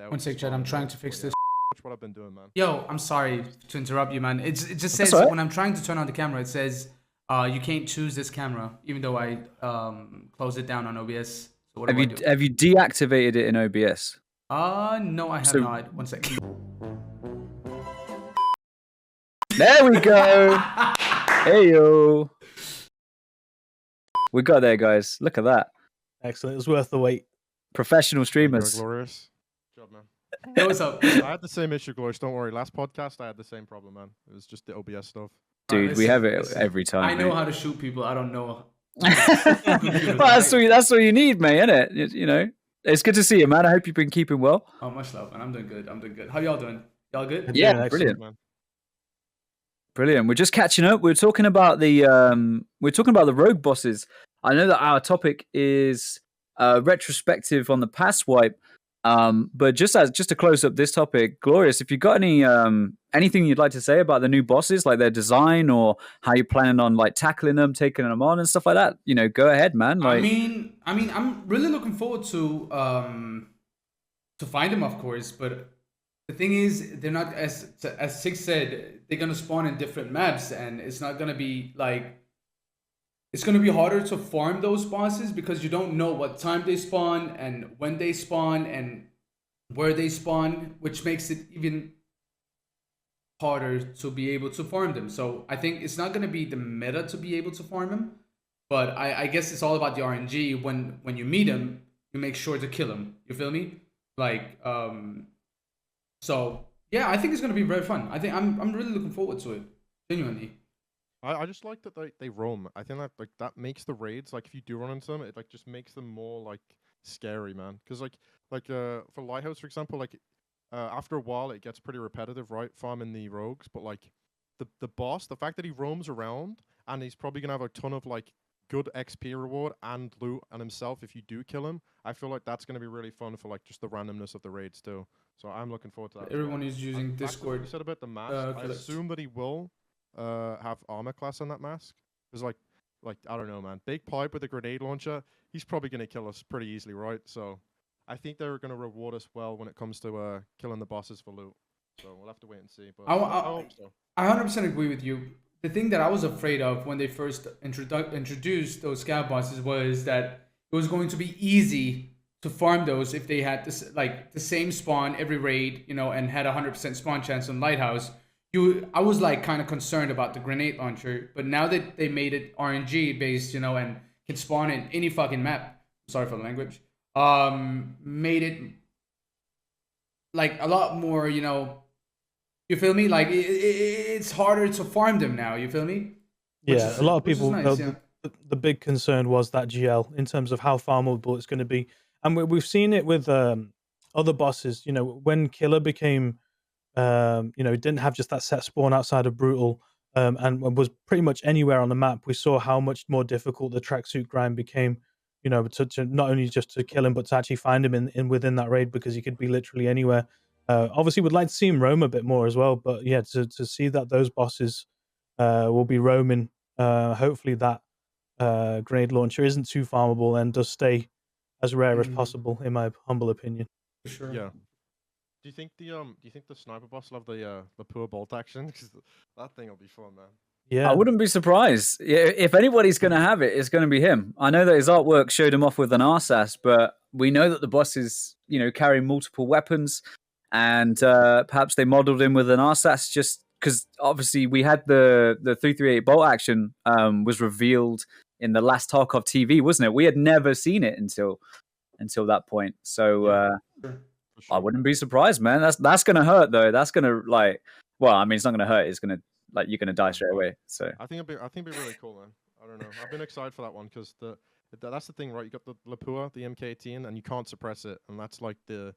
One sec, Chad. I'm trying to fix this. That's what I've been doing, man. Yo, I'm sorry to interrupt you, man. It just says right. when I'm trying to turn on the camera, it says you can't choose this camera, even though I closed it down on OBS. So what do I do? Have you deactivated it in OBS? No, I have So- not. One second. There we go. Hey yo. We got there, guys. Look at that. Excellent. It was worth the wait. Professional You're streamers. glorious. Good job, man. Hey, what's up? I had the same issue, Glorious. Don't worry. Last podcast, I had the same problem, man. It was just the OBS stuff. Dude, we Listen, have it listen. every time. I know mate. how to shoot people. I don't know. Well, that's what you need, mate, isn't it? You know, it's good to see you, man. I hope you've been keeping well. Oh, much love, man. I'm doing good. How y'all doing? Y'all good? Yeah, excellent. brilliant. Man. Brilliant. We're just catching up. We're talking about the rogue bosses. I know that our topic is retrospective on the past wipe. But just to close up this topic, Glorious, if you got any anything you'd like to say about the new bosses, like their design or how you're planning on like tackling them, taking them on, and stuff like that, you know, go ahead, man. Like, I mean, I'm really looking forward to find them, of course. But the thing is, they're not as Tigz said. They're gonna spawn in different maps, and it's not gonna be like. It's going to be harder to farm those bosses because you don't know what time they spawn and when they spawn and where they spawn, which makes it even harder to be able to farm them. So I think it's not going to be the meta to be able to farm them, but I guess it's all about the RNG. When you meet them, you make sure to kill them. You feel me? Like, so yeah, I think it's going to be very fun. I think I'm really looking forward to it, genuinely. I just like that they roam. I think that like that makes the raids, like if you do run into them, it like just makes them more like scary, man. Because like for Lighthouse, for example, like after a while it gets pretty repetitive, right? Farming the rogues, but like the boss, the fact that he roams around and he's probably gonna have a ton of like good XP reward and loot and himself if you do kill him, I feel like that's gonna be really fun for like just the randomness of the raids too. So I'm looking forward to that. Everyone is using And back to what Discord. you said about the mask. I collect. assume that he will have armor class on that mask. Because like I don't know, man. Big Pipe with a grenade launcher, he's probably gonna kill us pretty easily, right? So I think they're gonna reward us well when it comes to killing the bosses for loot. So we'll have to wait and see. But I hope so. I 100% agree with you. The thing that I was afraid of when they first introduced those scout bosses was that it was going to be easy to farm those if they had this like the same spawn every raid, you know, and had 100% spawn chance on Lighthouse. I was like kind of concerned about the grenade launcher, but now that they made it RNG based, you know, and can spawn in any fucking map. Sorry for the language. Made it like a lot more, you know. You feel me? Like it's harder to farm them now. You feel me? Yeah, a lot of people. Nice, the big concern was that GL in terms of how farmable it's going to be, and we've seen it with other bosses. You know, when Killer became. You know, didn't have just that set spawn outside of Brutal and was pretty much anywhere on the map. We saw how much more difficult the tracksuit grind became, you know, to not only just to kill him, but to actually find him in within that raid because he could be literally anywhere. Obviously, we'd like to see him roam a bit more as well, but yeah, to see that those bosses will be roaming, hopefully that grenade launcher isn't too farmable and does stay as rare as possible, in my humble opinion. For sure. Yeah. Do you think the sniper boss will have the poor bolt action? Because that thing will be fun, man. Yeah, I wouldn't be surprised. If anybody's going to have it, it's going to be him. I know that his artwork showed him off with an RSAS, but we know that the bosses, you know, carry multiple weapons, and perhaps they modeled him with an RSAS just because obviously we had the 338 bolt action was revealed in the last Tarkov TV, wasn't it? We had never seen it until that point. So. Sure. I wouldn't be surprised, man. That's gonna hurt though. That's gonna like, well, I mean, it's not gonna hurt. It's gonna like you're gonna die straight away. So I think it'd be really cool, man. I don't know. I've been excited for that one because that's the thing, right? You got the Lapua, the MK18, and you can't suppress it, and that's like the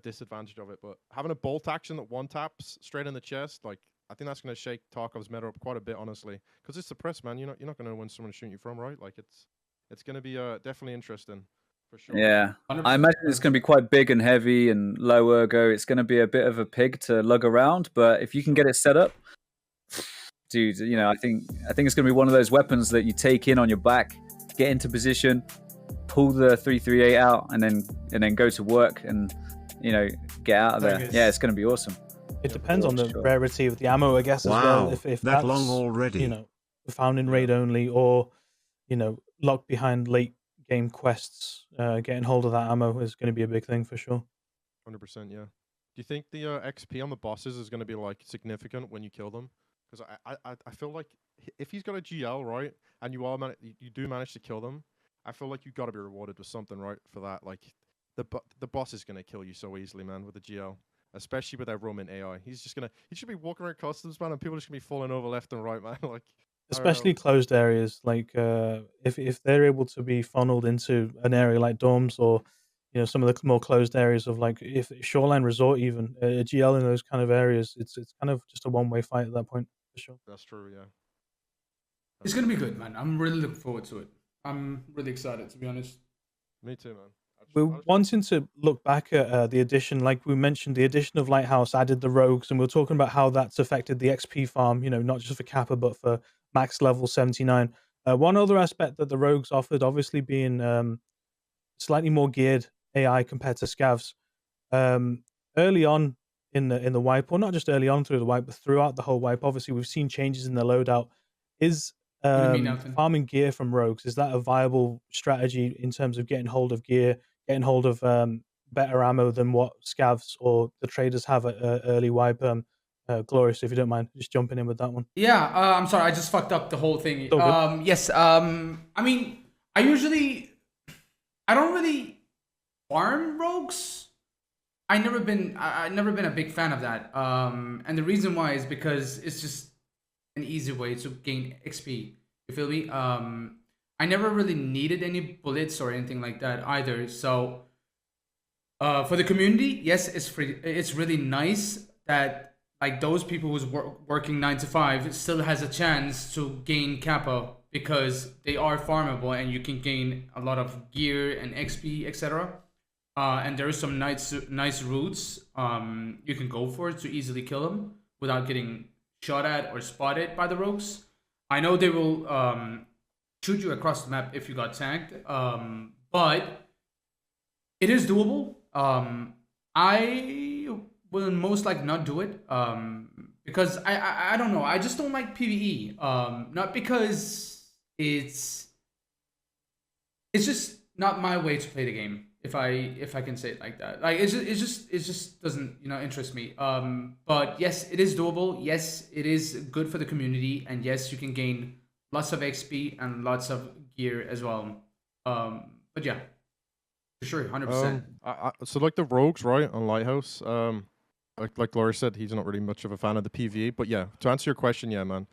disadvantage of it. But having a bolt action that one taps straight in the chest, like I think that's gonna shake Tarkov's meta up quite a bit, honestly, because it's suppressed, man. You're not gonna know when someone's shooting you from, right? Like it's gonna be definitely interesting. For sure. yeah, 100%. I imagine it's going to be quite big and heavy and low ergo. It's going to be a bit of a pig to lug around, but if you can get it set up, dude, you know, I think it's going to be one of those weapons that you take in on your back, get into position, pull the 338 out, and then go to work. And get out of there. Tigz. Yeah, it's going to be awesome. It depends on the Sure. rarity of the ammo, I guess, as well. Wow, If that that's long already. Found in raid only, or locked behind late game quests, getting hold of that ammo is going to be a big thing for sure. 100%, yeah. Do you think the XP on the bosses is going to be like significant when you kill them? Because I feel like if he's got a GL, right, and you do manage to kill them, I feel like you got to be rewarded with something, right, for that. Like the boss is going to kill you so easily, man, with a GL, especially with that Roman AI. He should be walking around customs, man, and people are just going to be falling over left and right, man. Like, Especially closed areas, like if they're able to be funneled into an area like dorms, or some of the more closed areas of, like, if Shoreline Resort, even a GL in those kind of areas, it's kind of just a one-way fight at that point for sure. That's true, yeah. It's gonna be good, man. I'm really looking forward to it. I'm really excited, to be honest. Me too, man. We're wanting to look back at the addition, like we mentioned, the addition of Lighthouse added the rogues, and we're talking about how that's affected the XP farm, not just for Kappa, but for max level 79. One other aspect that the rogues offered, obviously being slightly more geared AI compared to scavs. Early on in the wipe, or not just early on through the wipe, but throughout the whole wipe, obviously we've seen changes in the loadout. Is farming gear from rogues, is that a viable strategy in terms of getting hold of gear, getting hold of better ammo than what scavs or the traders have at early wipe? Glorious, if you don't mind just jumping in with that one. Yeah, I'm sorry, I just fucked up the whole thing. Yes, I mean, I don't really farm rogues. I've never been a big fan of that. And the reason why is because it's just an easy way to gain XP. You feel me? I never really needed any bullets or anything like that either. So for the community, yes, it's free. It's really nice that, like, those people who's working 9 to 5 still has a chance to gain Kappa, because they are farmable and you can gain a lot of gear and XP, etc. And there are some nice routes you can go for to easily kill them without getting shot at or spotted by the rogues. I know they will shoot you across the map if you got tagged, but it is doable. I will most likely not do it because I don't know. I just don't like PvE. Not because it's just not my way to play the game. If I can say it like that. Like it just doesn't interest me. But yes, it is doable. Yes, it is good for the community, and yes, you can gain lots of XP and lots of gear as well. But yeah, for sure, 100%. So like the rogues, right, on Lighthouse. Like Laura said, he's not really much of a fan of the PvE. But yeah, to answer your question, yeah, man.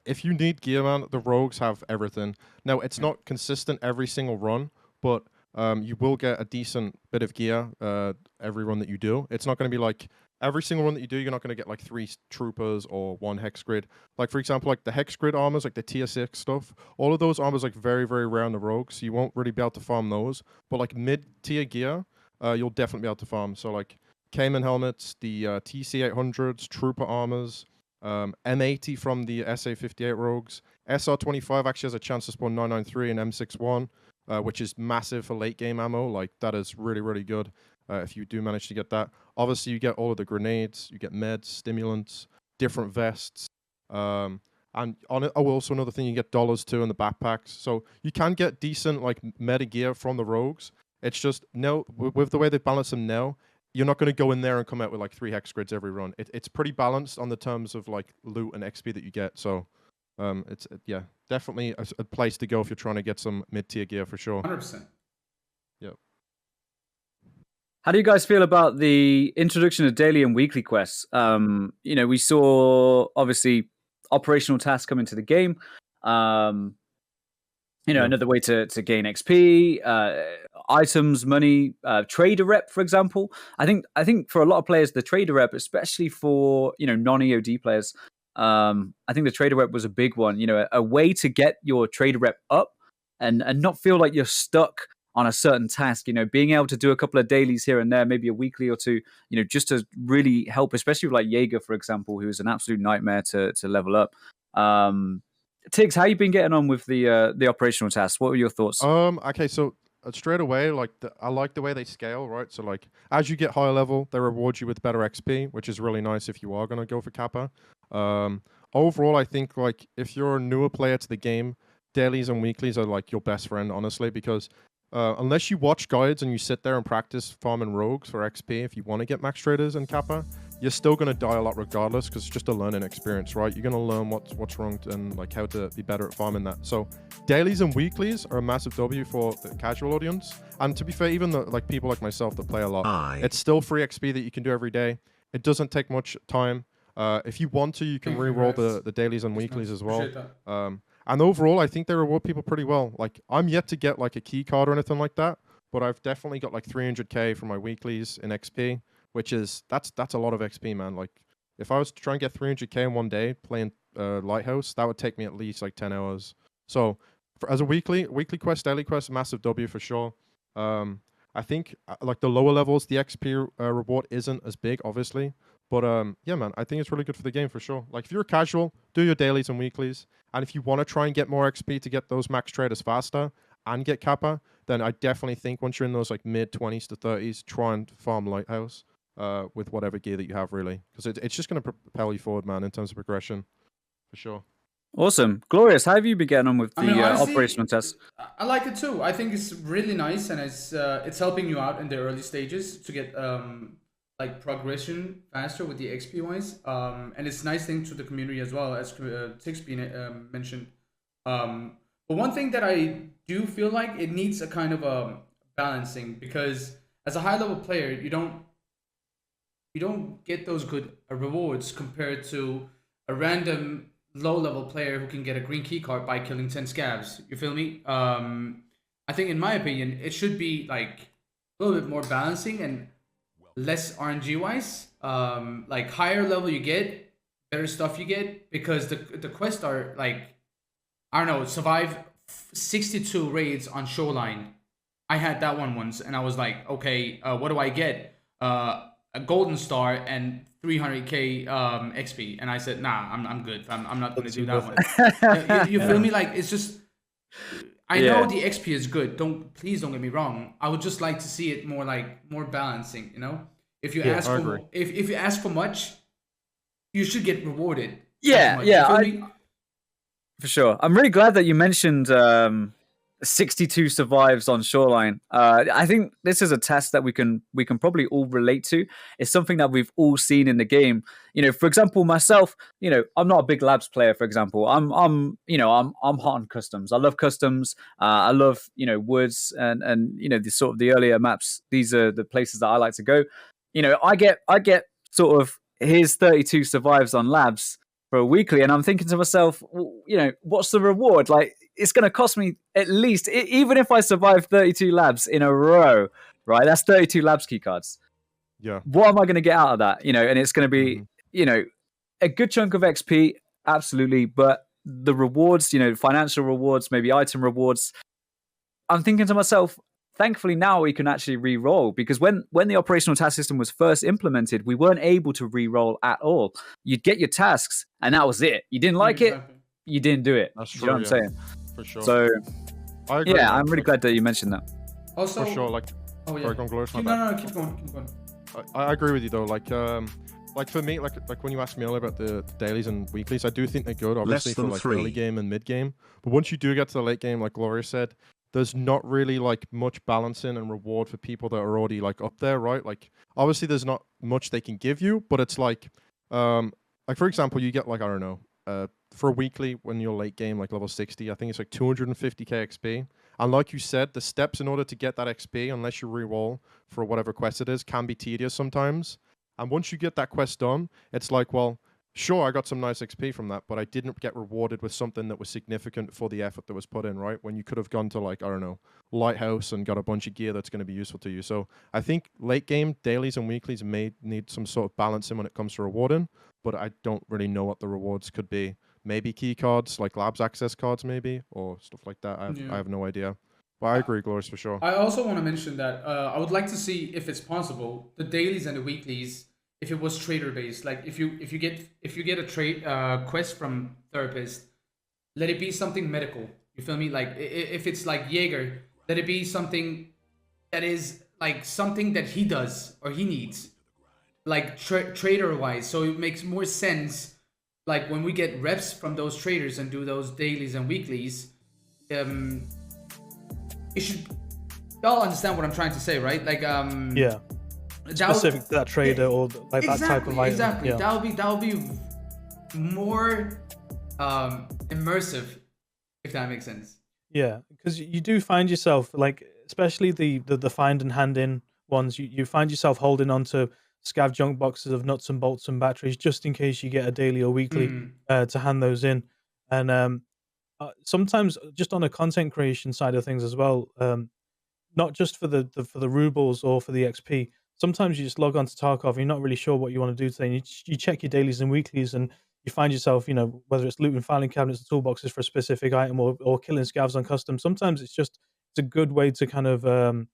If you need gear, man, the rogues have everything. Now it's not consistent every single run, but you will get a decent bit of gear every run that you do. It's not going to be like every single run that you do, you're not going to get like 3 troopers or 1 hex grid. Like, for example, like the hex grid armors, like the tier 6 stuff, all of those armors like very, very rare on the rogues, so you won't really be able to farm those. But like mid-tier gear, you'll definitely be able to farm. So like Cayman helmets, the TC800s, trooper armors, M80 from the SA58 rogues. SR25 actually has a chance to spawn 993 and M61. Which is massive for late game ammo. Like, that is really, really good if you do manage to get that. Obviously, you get all of the grenades, you get meds, stimulants, different vests. And also another thing, you get dollars too in the backpacks. So you can get decent like meta gear from the rogues. It's just, no, with the way they balance them now, you're not going to go in there and come out with like 3 hex grids every run. It's pretty balanced on the terms of like loot and XP that you get. So it's yeah, definitely a place to go if you're trying to get some mid-tier gear for sure. 100%. Yep. How do you guys feel about the introduction of daily and weekly quests? We saw obviously operational tasks come into the game. Another way to gain XP, items, money, trader rep, for example. I think for a lot of players, the trader rep, especially for non-EOD players, I think the trader rep was a big one. A way to get your trader rep up and not feel like you're stuck on a certain task. Being able to do a couple of dailies here and there, maybe a weekly or two, just to really help, especially with like Jaeger, for example, who is an absolute nightmare to level up. Tigz, how you been getting on with the operational tasks? What were your thoughts? Okay, so straight away, like I like the way they scale, right? So like as you get higher level, they reward you with better XP, which is really nice if you are gonna go for Kappa. Overall, I think like if you're a newer player to the game, dailies and weeklies are like your best friend, honestly, because unless you watch guides and you sit there and practice farming rogues for XP, if you want to get max traders and Kappa, you're still going to die a lot regardless, because it's just a learning experience, right? You're going to learn what's wrong and like how to be better at farming that. So dailies and weeklies are a massive W for the casual audience. And to be fair, even the like people like myself that play a lot, it's still free XP that you can do every day. It doesn't take much time. If you want to, you can re-roll the dailies and weeklies as well. And overall, I think they reward people pretty well. Like, I'm yet to get like a key card or anything like that, but I've definitely got like 300k from my weeklies in XP, which is that's a lot of XP, man. Like, if I was to try and get 300k in one day playing Lighthouse, that would take me at least like 10 hours. So as a weekly quest, daily quest, massive W for sure. I think like the lower levels, the XP reward isn't as big, obviously. But yeah, man, I think it's really good for the game for sure. Like if you're a casual, do your dailies and weeklies. And if you want to try and get more XP to get those max traders faster and get Kappa, then I definitely think once you're in those like mid 20s to 30s, try and farm Lighthouse with whatever gear that you have, really. Because it's just going to propel you forward, man, in terms of progression, for sure. Awesome. Glorious, how have you been getting on with the honestly, operational tests? I like it too. I think it's really nice, and it's helping you out in the early stages to get like progression faster with the XP wise. And it's a nice thing to the community as well, as Tigz mentioned. But one thing that I do feel like it needs a kind of a balancing, because as a high level player, you don't get those good rewards compared to a random low level player who can get a green key card by killing 10 scavs. You feel me? I think in my opinion, it should be like a little bit more balancing and less RNG wise. Like higher level you get, better stuff you get, because the quests are like, I don't know, survive 62 raids on Shoreline. I had that one once, and I was like, okay, what do I get? A golden star and 300k XP, and I said, nah, I'm good. I'm not gonna do that one. You feel me? Like it's just, I know the XP is good. Please don't get me wrong. I would just like to see it more balancing. You know, if you ask for if you ask for much, you should get rewarded. For sure. I'm really glad that you mentioned 62 survives on Shoreline. I think this is a test that we can probably all relate to. It's something that we've all seen in the game. You know, for example, myself, you know, I'm not a big labs player, for example. I'm hot on customs. I love customs. I love, you know, woods and you know, the sort of the earlier maps. These are the places that I like to go. You know, I get sort of here's 32 survives on labs for a weekly, and I'm thinking to myself, you know, what's the reward? Like, it's going to cost me at least, even if I survive 32 labs in a row, right? That's 32 labs key cards. Yeah. What am I going to get out of that? You know, and it's going to be, you know, a good chunk of XP, absolutely, but the rewards, you know, financial rewards, maybe item rewards. I'm thinking to myself, thankfully now we can actually re-roll, because when the operational task system was first implemented, we weren't able to re-roll at all. You'd get your tasks and that was it. You didn't like it, you didn't do it. That's true, you know what I'm saying? For sure. So I agree, I'm really glad that you mentioned that. Also, for sure, like, sorry, go on, Glorious, my no, bad. keep going. I agree with you though. Like for me, like when you asked me earlier about the dailies and weeklies, I do think they're good, obviously, for like early game and mid game. But once you do get to the late game, like Gloria said, there's not really like much balancing and reward for people that are already like up there, right? Like obviously there's not much they can give you, but it's like for example, you get like, I don't know, for a weekly when you're late game, like level 60, I think it's like 250k XP. And like you said, the steps in order to get that XP, unless you re-roll for whatever quest it is, can be tedious sometimes. And once you get that quest done, it's like, well, sure, I got some nice XP from that, but I didn't get rewarded with something that was significant for the effort that was put in, right? When you could have gone to like, I don't know, Lighthouse and got a bunch of gear that's going to be useful to you. So I think late game dailies and weeklies may need some sort of balancing when it comes to rewarding, but I don't really know what the rewards could be. Maybe key cards, like labs access cards maybe, or stuff like that. I have no idea. But I agree, Glorious, for sure. I also want to mention that I would like to see, if it's possible, the dailies and the weeklies, if it was trader based. Like if you get a trade quest from therapist, let it be something medical. You feel me? Like if it's like Jaeger, let it be something that is like something that he does or he needs, like trader wise. So it makes more sense. Like when we get reps from those traders and do those dailies and weeklies, it should. Y'all understand what I'm trying to say, right? Like Yeah. Specific to that trader or like that type of item. Exactly. Yeah. That'll be more immersive, if that makes sense. Yeah, because you do find yourself like, especially the find and hand in ones, you find yourself holding on to scav junk boxes of nuts and bolts and batteries just in case you get a daily or weekly to hand those in. And sometimes just on a content creation side of things as well, not just for the rubles or for the XP. Sometimes you just log on to Tarkov and you're not really sure what you want to do today. And you check your dailies and weeklies and you find yourself, whether it's looting filing cabinets or toolboxes for a specific item or killing scavs on custom. Sometimes it's a good way to kind of,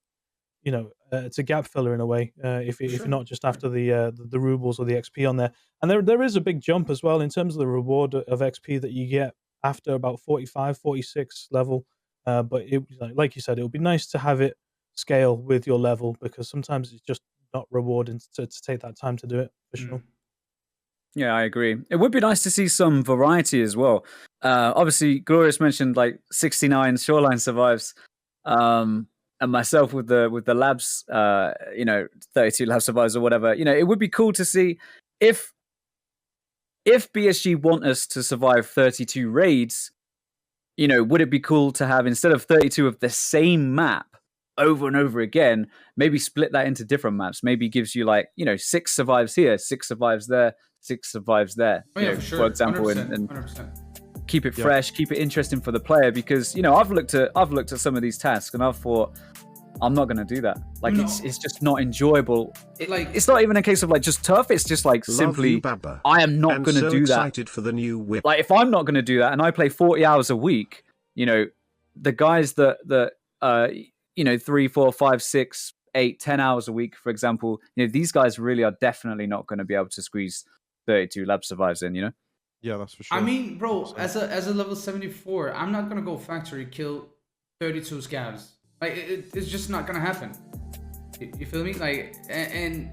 it's a gap filler in a way, if you're not just after the rubles or the XP on there. And there is a big jump as well in terms of the reward of XP that you get after about 45, 46 level. But like you said, it would be nice to have it scale with your level, because sometimes it's just not rewarding to take that time to do it, for sure. Yeah, I agree. It would be nice to see some variety as well. Obviously, Glorious mentioned like 69 Shoreline survives, and myself with the labs, 32 lab survives or whatever. It would be cool to see if BSG want us to survive 32 raids. Would it be cool to have, instead of 32 of the same map over and over again, maybe split that into different maps? Maybe gives you 6 survives here, 6 survives there, 6 survives there. For sure. For example, 100%, and 100%. Keep it fresh, keep it interesting for the player, because I've looked at some of these tasks and I've thought, I'm not going to do that. It's just not enjoyable. It's not even a case of just tough. It's just simply, I am not going to do that. Excited for the new whip. If I'm not going to do that, and I play 40 hours a week, the guys that 3, 4, 5, 6, 8, 10 hours a week, for example, these guys really are definitely not going to be able to squeeze 32 lab survives in. Yeah, that's for sure. I mean, bro, as a level 74, I'm not gonna go factory kill 32 scavs. It's just not gonna happen. You feel me? And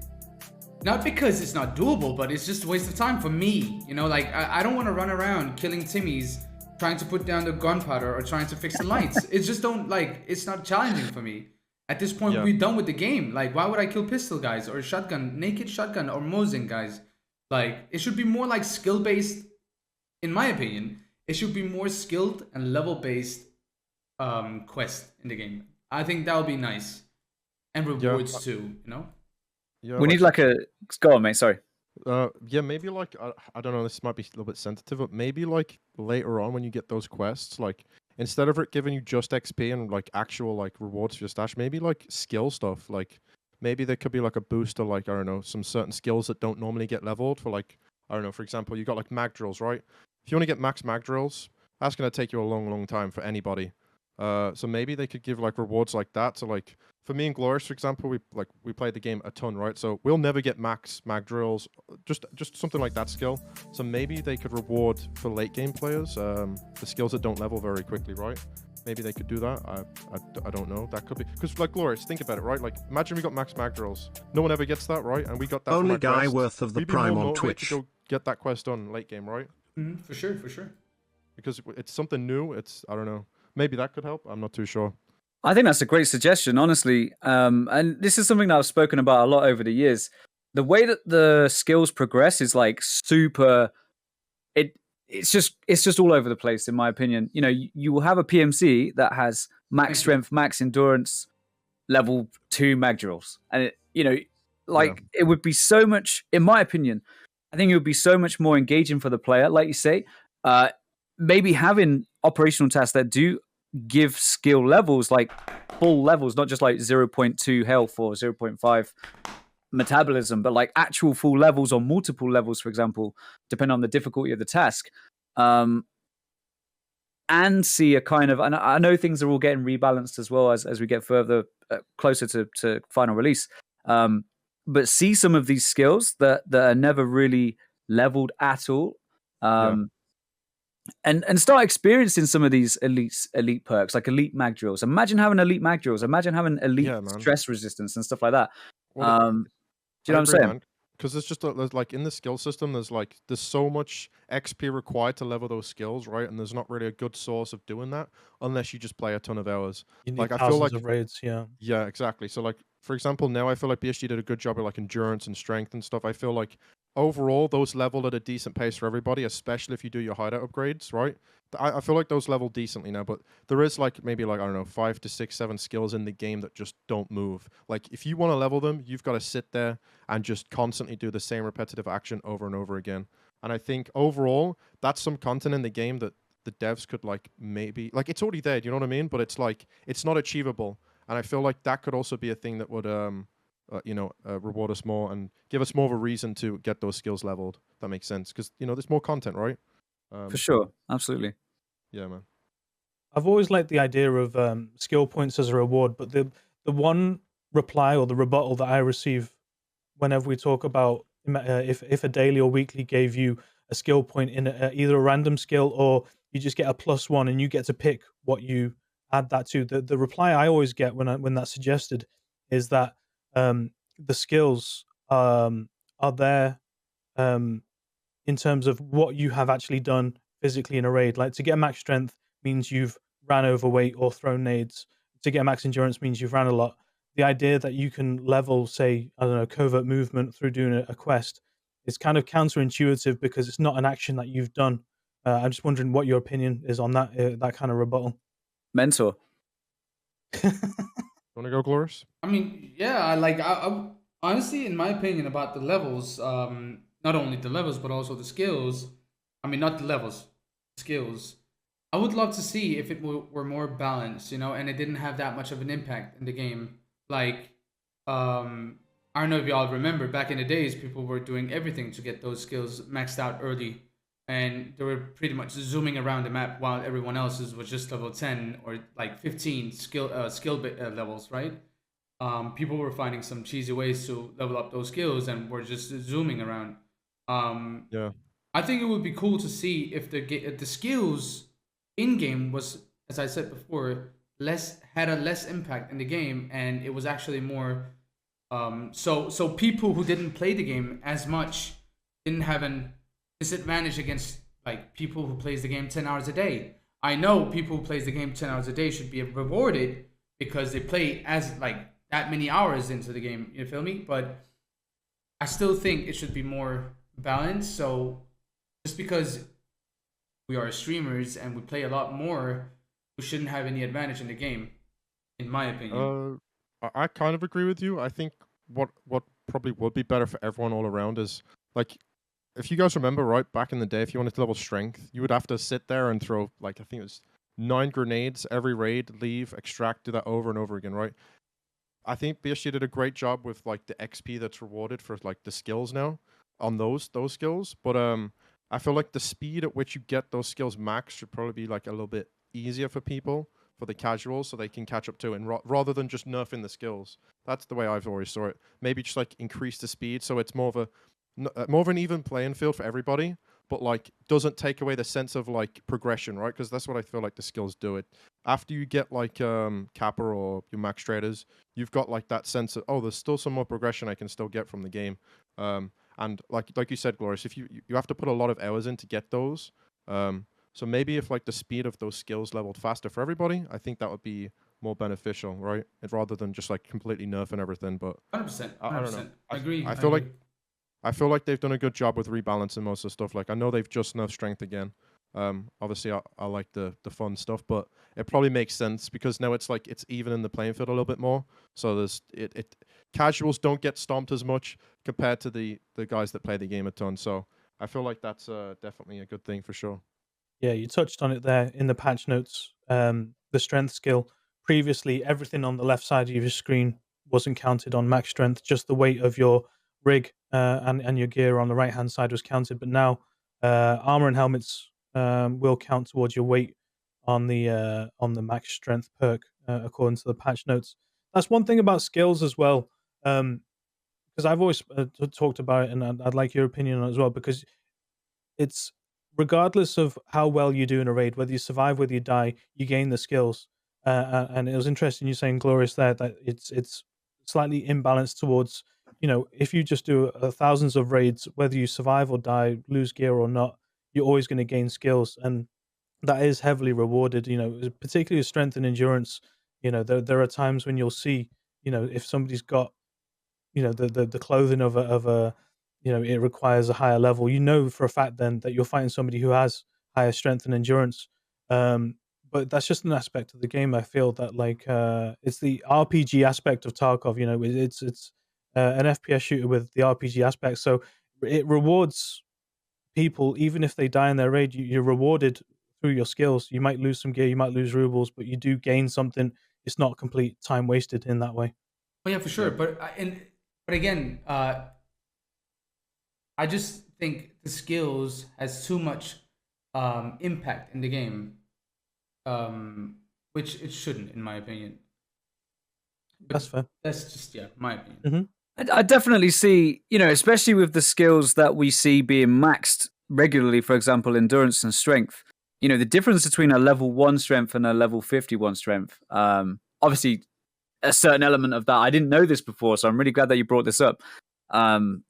not because it's not doable, but it's just a waste of time for me. I don't want to run around killing Timmies, trying to put down the gunpowder or trying to fix the lights. It just don't it's not challenging for me. At this point, we're done with the game. Why would I kill pistol guys or naked shotgun or Mosin guys? It should be more skill based. In my opinion, it should be more skilled and level based quest in the game. I think that would be nice, and rewards too. Yeah, we need go on, mate. Sorry. Maybe I don't know. This might be a little bit sensitive, but maybe later on when you get those quests, instead of it giving you just XP and actual rewards for your stash, maybe skill stuff. Maybe there could be a boost to I don't know, some certain skills that don't normally get leveled for I don't know. For example, you got mag drills, right? If you want to get max mag drills, that's gonna take you a long, long time for anybody. So maybe they could give rewards like that. So for me and Glorious, for example, we played the game a ton, right? So we'll never get max mag drills, just something like that skill. So maybe they could reward for late game players the skills that don't level very quickly, right? Maybe they could do that. I don't know. That could be because Glorious, think about it, right? Imagine we got max mag drills. No one ever gets that, right? And we got that. Only from guy quest. worth of the We'd be prime more on motivated Twitch. to go get that quest done late game, right? For sure. Because it's something new. I don't know. Maybe that could help. I'm not too sure. I think that's a great suggestion, honestly. And this is something that I've spoken about a lot over the years. The way that the skills progress is super. It's just all over the place, in my opinion. You will have a PMC that has max strength, max endurance, level 2 mag drills, and it would be so much. In my opinion, I think it would be so much more engaging for the player, like you say. Maybe having operational tasks that do give skill levels, full levels, not just 0.2 health or 0.5 metabolism, but actual full levels or multiple levels, for example, depending on the difficulty of the task. And see a kind of, and I know things are all getting rebalanced as well as we get further closer to final release. But see some of these skills that are never really leveled at all. and start experiencing some of these elite perks, like elite mag drills. Imagine having elite mag drills. Imagine having elite Yeah, man. stress resistance and stuff like that. Well, Do you know I what I'm agree, saying? man. Because there's like in the skill system, there's so much XP required to level those skills, right? And there's not really a good source of doing that unless you just play a ton of hours. You need Like I feel thousands like of raids. Yeah. Yeah, exactly. So like for example, now I feel like BSG did a good job of like endurance and strength and stuff. I feel like overall those leveled at a decent pace for everybody, especially if you do your hideout upgrades, right? I feel like those level decently now, but there is like maybe like I don't know 5 to 6, 7 skills in the game that just don't move. Like if you want to level them, you've got to sit there and just constantly do the same repetitive action over and over again. And I think overall that's some content in the game that the devs could like maybe like it's already there, you know what I mean? But it's like it's not achievable. And I feel like that could also be a thing that would, reward us more and give us more of a reason to get those skills leveled. That makes sense because there's more content, right? For sure, absolutely. Yeah, man. I've always liked the idea of skill points as a reward, but the one reply or the rebuttal that I receive whenever we talk about if a daily or weekly gave you a skill point in either a random skill or you just get a +1 and you get to pick what you add that to. The reply I always get when that's suggested is that the skills are there in terms of what you have actually done physically in a raid. Like to get max strength means you've ran overweight or thrown nades. To get max endurance means you've ran a lot. The idea that you can level, say, I don't know, covert movement through doing a quest is kind of counterintuitive because it's not an action that you've done. I'm just wondering what your opinion is on that kind of rebuttal. Mentor. Want to go, Glorious? I mean, yeah, I honestly, in my opinion, about the levels, not only the levels but also the skills. I mean, not the levels, skills. I would love to see if it were more balanced, and it didn't have that much of an impact in the game. Like, I don't know if y'all remember back in the days, people were doing everything to get those skills maxed out early, and they were pretty much zooming around the map while everyone else's was just level 10 or like 15 levels, right? People were finding some cheesy ways to level up those skills and were just zooming around. Yeah. I think it would be cool to see if the skills in game was, as I said before, had a less impact in the game, and it was actually more. So people who didn't play the game as much didn't have an disadvantage against like people who plays the game 10 hours a day. I know people who plays the game 10 hours a day should be rewarded because they play as like that many hours into the game. You feel me? But I still think it should be more balanced. So just because we are streamers and we play a lot more, we shouldn't have any advantage in the game, in my opinion. I kind of agree with you. I think what probably would be better for everyone all around is like if you guys remember, right, back in the day, if you wanted to level strength, you would have to sit there and throw like I think it was 9 grenades every raid, leave, extract, do that over and over again, right? I think BSG did a great job with like the XP that's rewarded for like the skills now on those skills, but I feel like the speed at which you get those skills max should probably be like a little bit easier for people, for the casuals, so they can catch up to, and rather than just nerfing the skills. That's the way I've always saw it. Maybe just like increase the speed so it's more of an even playing field for everybody, but like doesn't take away the sense of like progression, right? Because that's what I feel like the skills do. It after you get like Kappa or your max traders, you've got like that sense of there's still some more progression I can still get from the game. And like you said, Glorious, if you have to put a lot of hours in to get those. So maybe if like the speed of those skills leveled faster for everybody, I think that would be more beneficial, right? Rather than just like completely nerfing everything. But 100%. I don't know. I agree. I feel like they've done a good job with rebalancing most of the stuff. Like I know they've just nerfed strength again. Obviously I like the fun stuff, but it probably makes sense because now it's like it's even in the playing field a little bit more. So there's casuals don't get stomped as much compared to the guys that play the game a ton. So I feel like that's definitely a good thing for sure. Yeah, you touched on it there in the patch notes. The strength skill. Previously, everything on the left side of your screen wasn't counted on max strength. Just the weight of your rig and your gear on the right hand side was counted. But now, armor and helmets will count towards your weight on the max strength perk according to the patch notes. That's one thing about skills as well. Because I've always talked about it, and I'd like your opinion on it as well. Because it's regardless of how well you do in a raid, whether you survive, whether you die, you gain the skills. And it was interesting you saying, Glorious, there that it's slightly imbalanced towards, if you just do thousands of raids, whether you survive or die, lose gear or not, you're always going to gain skills, and that is heavily rewarded. Particularly with strength and endurance. There are times when you'll see, if somebody's got, the clothing of a it requires a higher level, for a fact then that you're fighting somebody who has higher strength and endurance. But that's just an aspect of the game. I feel that it's the RPG aspect of Tarkov. It's an FPS shooter with the RPG aspect, so it rewards people even if they die in their raid. You're rewarded through your skills. You might lose some gear, you might lose rubles, but you do gain something. It's not complete time wasted in that way. Oh yeah, for sure. But again, I just think the skills has too much impact in the game, which it shouldn't, in my opinion. But That's fair. That's just my opinion. Mm-hmm. I definitely see, especially with the skills that we see being maxed regularly, for example, endurance and strength. The difference between a level 1 strength and a level 51 strength. Obviously, a certain element of that. I didn't know this before, so I'm really glad that you brought this up. The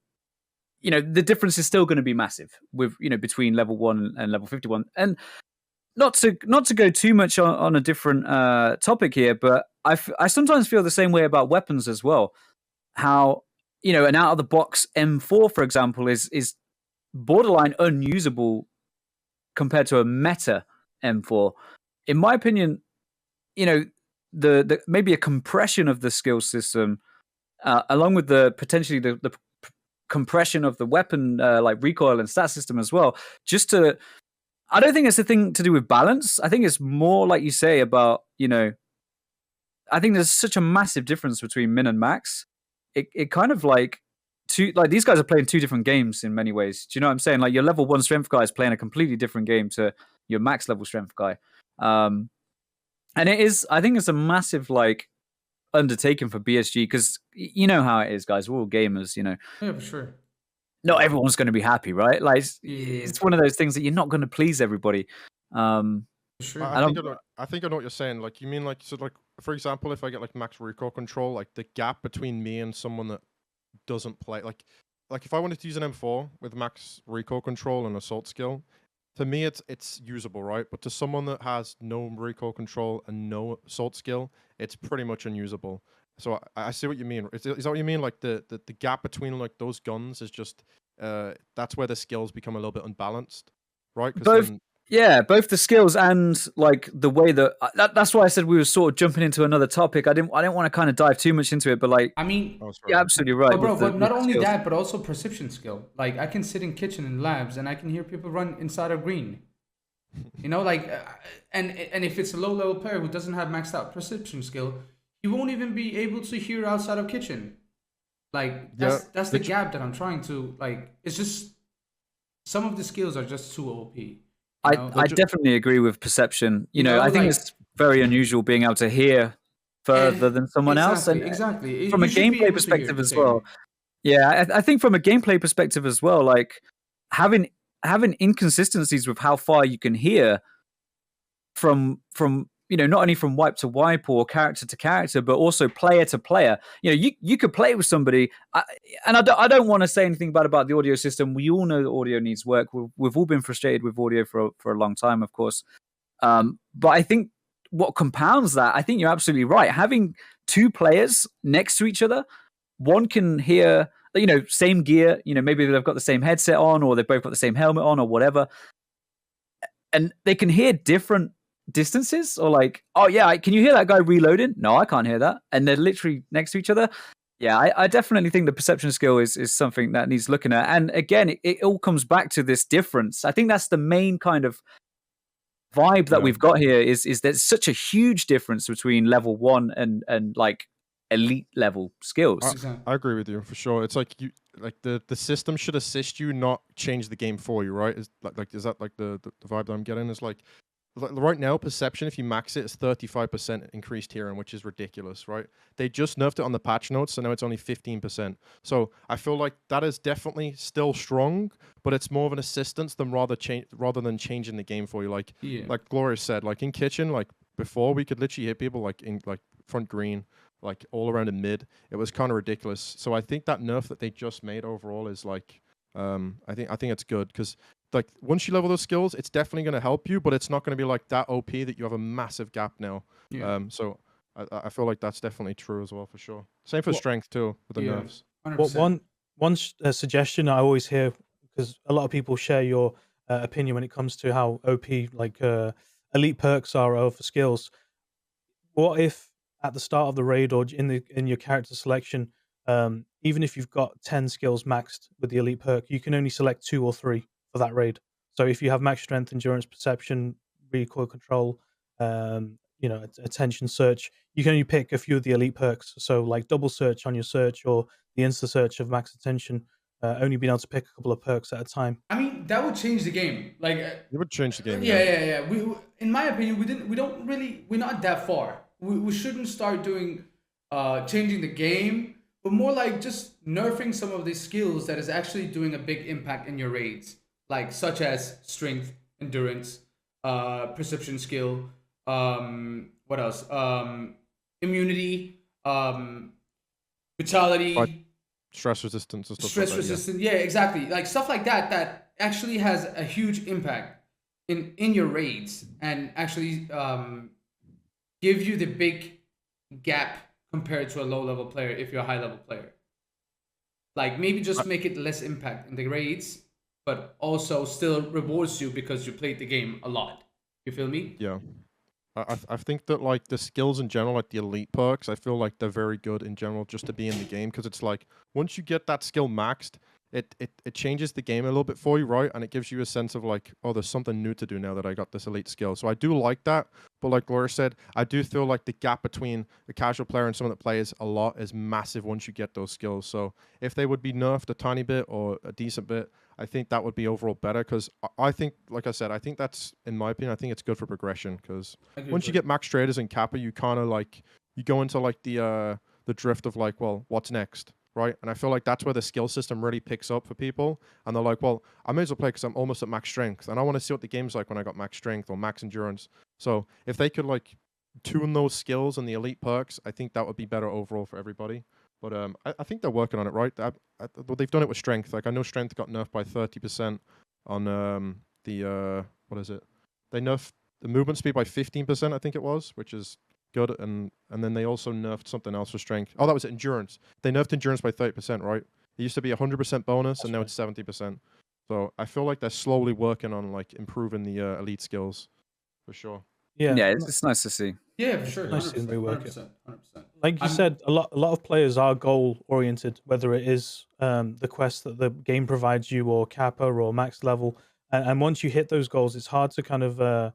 difference is still going to be massive with between level 1 and level 51. And not to go too much on a different topic here, but I sometimes feel the same way about weapons as well. How an out of the box M4, for example, is borderline unusable compared to a meta M4. In my opinion, the maybe a compression of the skill system, along with the potentially the compression of the weapon, like recoil and stat system as well. I don't think it's a thing to do with balance. I think it's more like you say about I think there's such a massive difference between min and max. It kind of these guys are playing two different games in many ways. Do you know what I'm saying? Like your level 1 strength guy is playing a completely different game to your max level strength guy. And I think it's a massive undertaking for BSG, because you know how it is, guys. We're all gamers, Yeah, for sure. Not everyone's going to be happy, right? It's one of those things that you're not going to please everybody. Sure. I think I know what you're saying. You mean for example, if I get max recoil control, the gap between me and someone that doesn't play, if I wanted to use an M4 with max recoil control and assault skill, to me it's usable, right? But to someone that has no recoil control and no assault skill, it's pretty much unusable. So I see what you mean. Is that what you mean? The gap between those guns is just that's where the skills become a little bit unbalanced, right? Both the skills and the way that's why I said we were sort of jumping into another topic. I didn't want to kind of dive too much into it, but you're absolutely right. But not only that, but also perception skill. I can sit in kitchen and labs and I can hear people run inside of green. And if it's a low level player who doesn't have maxed out perception skill, he won't even be able to hear outside of kitchen. That's the gap that I'm trying to It's just some of the skills are just too OP. I definitely agree with perception. I think it's very unusual being able to hear further than someone else. And exactly. From a gameplay perspective as well. Yeah, I think from a gameplay perspective as well, having inconsistencies with how far you can hear from not only from wipe to wipe or character to character, but also player to player. You could play with somebody, and I don't want to say anything bad about the audio system. We all know that audio needs work. We've all been frustrated with audio for a long time, of course. But I think what compounds that, I think you're absolutely right. Having two players next to each other, one can hear, same gear, maybe they've got the same headset on, or they've both got the same helmet on, or whatever, and they can hear different distances, or can you hear that guy reloading? No, I can't hear that, and they're literally next to each other. I definitely think the perception skill is something that needs looking at. And again, it all comes back to this difference. I think that's the main kind of vibe that we've got here is there's such a huge difference between level 1 and elite level skills. I agree with you for sure. It's the system should assist you, not change the game for you, right? Is that the vibe that I'm getting? Is right now, perception, if you max it, is 35% increased hearing, which is ridiculous, right? They just nerfed it on the patch notes, so now it's only 15%. So I feel like that is definitely still strong, but it's more of an assistance than rather than changing the game for you. Like Gloria said, like in kitchen, like before we could literally hit people like in like front green, like all around in mid. It was kind of ridiculous. So I think that nerf that they just made overall is like, I think it's good because like once you level those skills, it's definitely going to help you, but it's not going to be like that OP that you have a massive gap now. So I feel like that's definitely true as well for sure. Same for strength too with the nerfs. 100%. One suggestion I always hear, because a lot of people share your opinion when it comes to how OP like elite perks are over skills. What if at the start of the raid or in your character selection, even if you've got 10 skills maxed with the elite perk, you can only select 2 or 3 for that raid. So if you have max strength, endurance, perception, recoil control, attention search, you can only pick a few of the elite perks. So like double search on your search or the insta search of max attention, only being able to pick a couple of perks at a time. I mean, that would change the game. Like it would change the game. Yeah. In my opinion, we're not that far. We shouldn't start doing changing the game, but more like just nerfing some of these skills that is actually doing a big impact in your raids, like such as strength, endurance, perception skill, what else? Immunity, vitality, stress resistance and stuff stress like that, resistance. Yeah, exactly. Like stuff like that actually has a huge impact in your raids and actually give you the big gap compared to a low level player if you're a high level player. Like maybe just make it less impact in the raids, but also still rewards you because you played the game a lot. You feel me? Yeah. I think that like the skills in general, like the elite perks, I feel like they're very good in general just to be in the game because it's like once you get that skill maxed, it changes the game a little bit for you, right? And it gives you a sense of like, oh, there's something new to do now that I got this elite skill. So I do like that. But like Laura said, I do feel like the gap between the casual player and someone that plays a lot is massive once you get those skills. So if they would be nerfed a tiny bit or a decent bit, I think that would be overall better because I think, like I said, I think that's, in my opinion, I think it's good for progression because once you get max traders and Kappa, you kind of like, you go into like the drift of like, well, what's next? Right. And I feel like that's where the skill system really picks up for people. And they're like, well, I may as well play because I'm almost at max strength. And I want to see what the game's like when I got max strength or max endurance. So if they could like tune those skills and the elite perks, I think that would be better overall for everybody. But I think they're working on it, right? Well, they've done it with strength. Like I know strength got nerfed by 30% on what is it? They nerfed the movement speed by 15%, I think it was, which is good, and then they also nerfed something else for strength. Oh, that was endurance. They nerfed endurance by 30%, right? It used to be 100% bonus, and now it's 70%. So I feel like they're slowly working on like improving the elite skills, for sure. Yeah, it's nice to see. Yeah, for sure. Nice to see them rework it. 100%. Like you said, a lot of players are goal oriented, whether it is the quest that the game provides you, or Kappa, or max level. And once you hit those goals, it's hard to kind of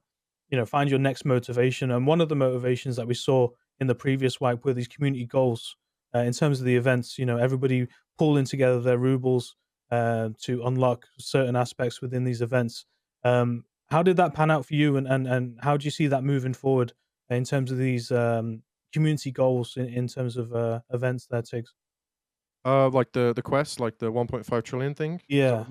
find your next motivation. And one of the motivations that we saw in the previous wipe were these community goals. In terms of the events, everybody pulling together their rubles to unlock certain aspects within these events. How did that pan out for you, and how do you see that moving forward in terms of these community goals in terms of events there, Tigz? Like the quest, like the 1.5 trillion thing. Yeah.